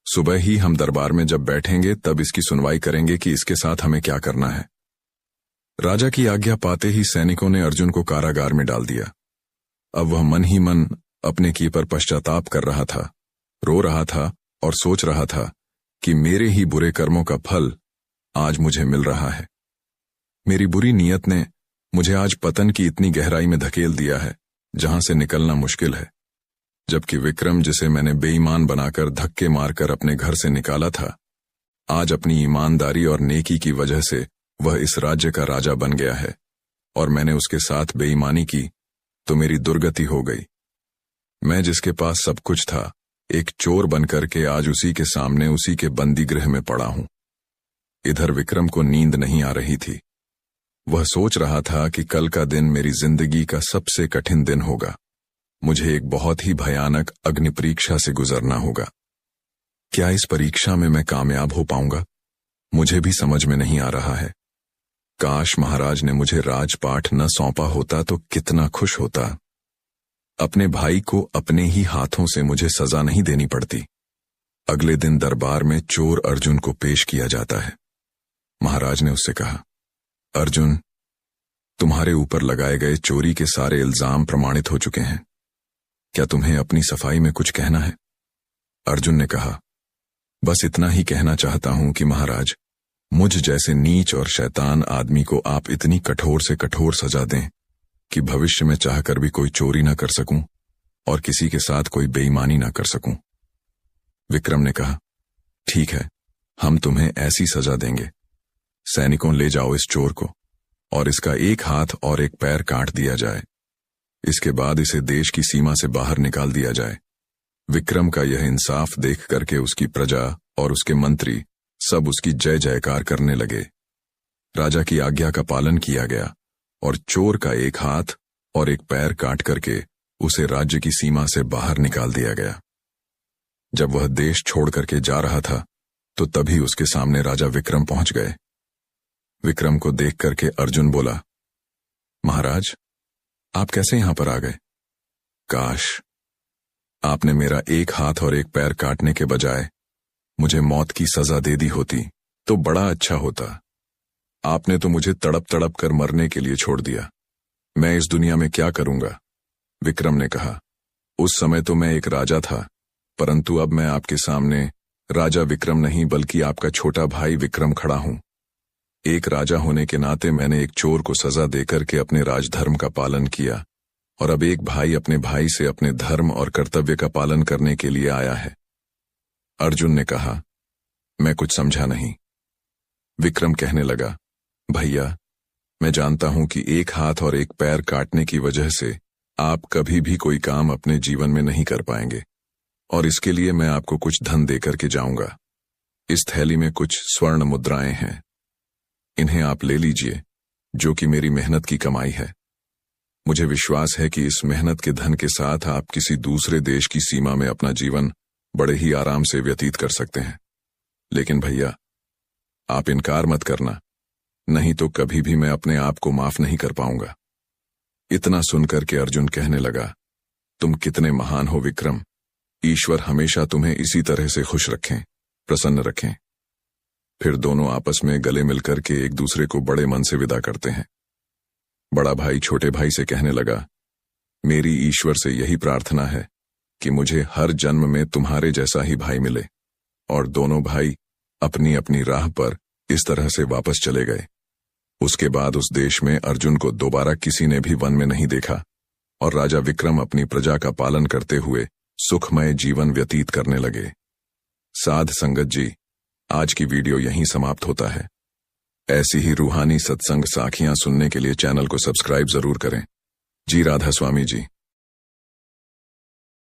सुबह ही हम दरबार में जब बैठेंगे तब इसकी सुनवाई करेंगे कि इसके साथ हमें क्या करना है। राजा की आज्ञा पाते ही सैनिकों ने अर्जुन को कारागार में डाल दिया। अब वह मन ही मन अपने किए पर पश्चाताप कर रहा था, रो रहा था और सोच रहा था कि मेरे ही बुरे कर्मों का फल आज मुझे मिल रहा है। मेरी बुरी नीयत ने मुझे आज पतन की इतनी गहराई में धकेल दिया है जहां से निकलना मुश्किल है। जबकि विक्रम, जिसे मैंने बेईमान बनाकर धक्के मारकर अपने घर से निकाला था, आज अपनी ईमानदारी और नेकी की वजह से वह इस राज्य का राजा बन गया है और मैंने उसके साथ बेईमानी की तो मेरी दुर्गति हो गई। मैं जिसके पास सब कुछ था, एक चोर बनकर के आज उसी के सामने उसी के बंदी गृह में पड़ा हूं। इधर विक्रम को नींद नहीं आ रही थी। वह सोच रहा था कि कल का दिन मेरी जिंदगी का सबसे कठिन दिन होगा। मुझे एक बहुत ही भयानक अग्नि परीक्षा से गुजरना होगा। क्या इस परीक्षा में मैं कामयाब हो पाऊंगा? मुझे भी समझ में नहीं आ रहा है। काश महाराज ने मुझे राजपाट न सौंपा होता तो कितना खुश होता। अपने भाई को अपने ही हाथों से मुझे सजा नहीं देनी पड़ती। अगले दिन दरबार में चोर अर्जुन को पेश किया जाता है। महाराज ने उससे कहा, अर्जुन, तुम्हारे ऊपर लगाए गए चोरी के सारे इल्जाम प्रमाणित हो चुके हैं। क्या तुम्हें अपनी सफाई में कुछ कहना है? अर्जुन ने कहा, बस इतना ही कहना चाहता हूं कि महाराज, मुझ जैसे नीच और शैतान आदमी को आप इतनी कठोर से कठोर सजा दें कि भविष्य में चाहकर भी कोई चोरी न कर सकूं और किसी के साथ कोई बेईमानी न कर सकूं। विक्रम ने कहा, ठीक है, हम तुम्हें ऐसी सजा देंगे। सैनिकों, ले जाओ इस चोर को और इसका एक हाथ और एक पैर काट दिया जाए। इसके बाद इसे देश की सीमा से बाहर निकाल दिया जाए। विक्रम का यह इंसाफ देख करके उसकी प्रजा और उसके मंत्री सब उसकी जय जयकार करने लगे। राजा की आज्ञा का पालन किया गया और चोर का एक हाथ और एक पैर काट करके उसे राज्य की सीमा से बाहर निकाल दिया गया। जब वह देश छोड़ करके जा रहा था तो तभी उसके सामने राजा विक्रम पहुंच गए। विक्रम को देख करके अर्जुन बोला, महाराज, आप कैसे यहां पर आ गए? काश आपने मेरा एक हाथ और एक पैर काटने के बजाय मुझे मौत की सजा दे दी होती तो बड़ा अच्छा होता। आपने तो मुझे तड़प तड़प कर मरने के लिए छोड़ दिया। मैं इस दुनिया में क्या करूंगा? विक्रम ने कहा, उस समय तो मैं एक राजा था, परंतु अब मैं आपके सामने राजा विक्रम नहीं बल्कि आपका छोटा भाई विक्रम खड़ा हूं। एक राजा होने के नाते मैंने एक चोर को सजा देकर के अपने राजधर्म का पालन किया और अब एक भाई अपने भाई से अपने धर्म और कर्तव्य का पालन करने के लिए आया है। अर्जुन ने कहा, मैं कुछ समझा नहीं। विक्रम कहने लगा, भैया, मैं जानता हूं कि एक हाथ और एक पैर काटने की वजह से आप कभी भी कोई काम अपने जीवन में नहीं कर पाएंगे और इसके लिए मैं आपको कुछ धन देकर के जाऊंगा। इस थैली में कुछ स्वर्ण मुद्राएं हैं, इन्हें आप ले लीजिए, जो कि मेरी मेहनत की कमाई है। मुझे विश्वास है कि इस मेहनत के धन के साथ आप किसी दूसरे देश की सीमा में अपना जीवन बड़े ही आराम से व्यतीत कर सकते हैं। लेकिन भैया, आप इनकार मत करना, नहीं तो कभी भी मैं अपने आप को माफ नहीं कर पाऊंगा। इतना सुनकर के अर्जुन कहने लगा, तुम कितने महान हो विक्रम। ईश्वर हमेशा तुम्हें इसी तरह से खुश रखें, प्रसन्न रखें। फिर दोनों आपस में गले मिलकर के एक दूसरे को बड़े मन से विदा करते हैं। बड़ा भाई छोटे भाई से कहने लगा, मेरी ईश्वर से यही प्रार्थना है कि मुझे हर जन्म में तुम्हारे जैसा ही भाई मिले। और दोनों भाई अपनी अपनी राह पर इस तरह से वापस चले गए। उसके बाद उस देश में अर्जुन को दोबारा किसी ने भी वन में नहीं देखा और राजा विक्रम अपनी प्रजा का पालन करते हुए सुखमय जीवन व्यतीत करने लगे। साध संगत जी, आज की वीडियो यहीं समाप्त होता है। ऐसी ही रूहानी सत्संग साखियां सुनने के लिए चैनल को सब्सक्राइब जरूर करें। जी राधा स्वामी जी।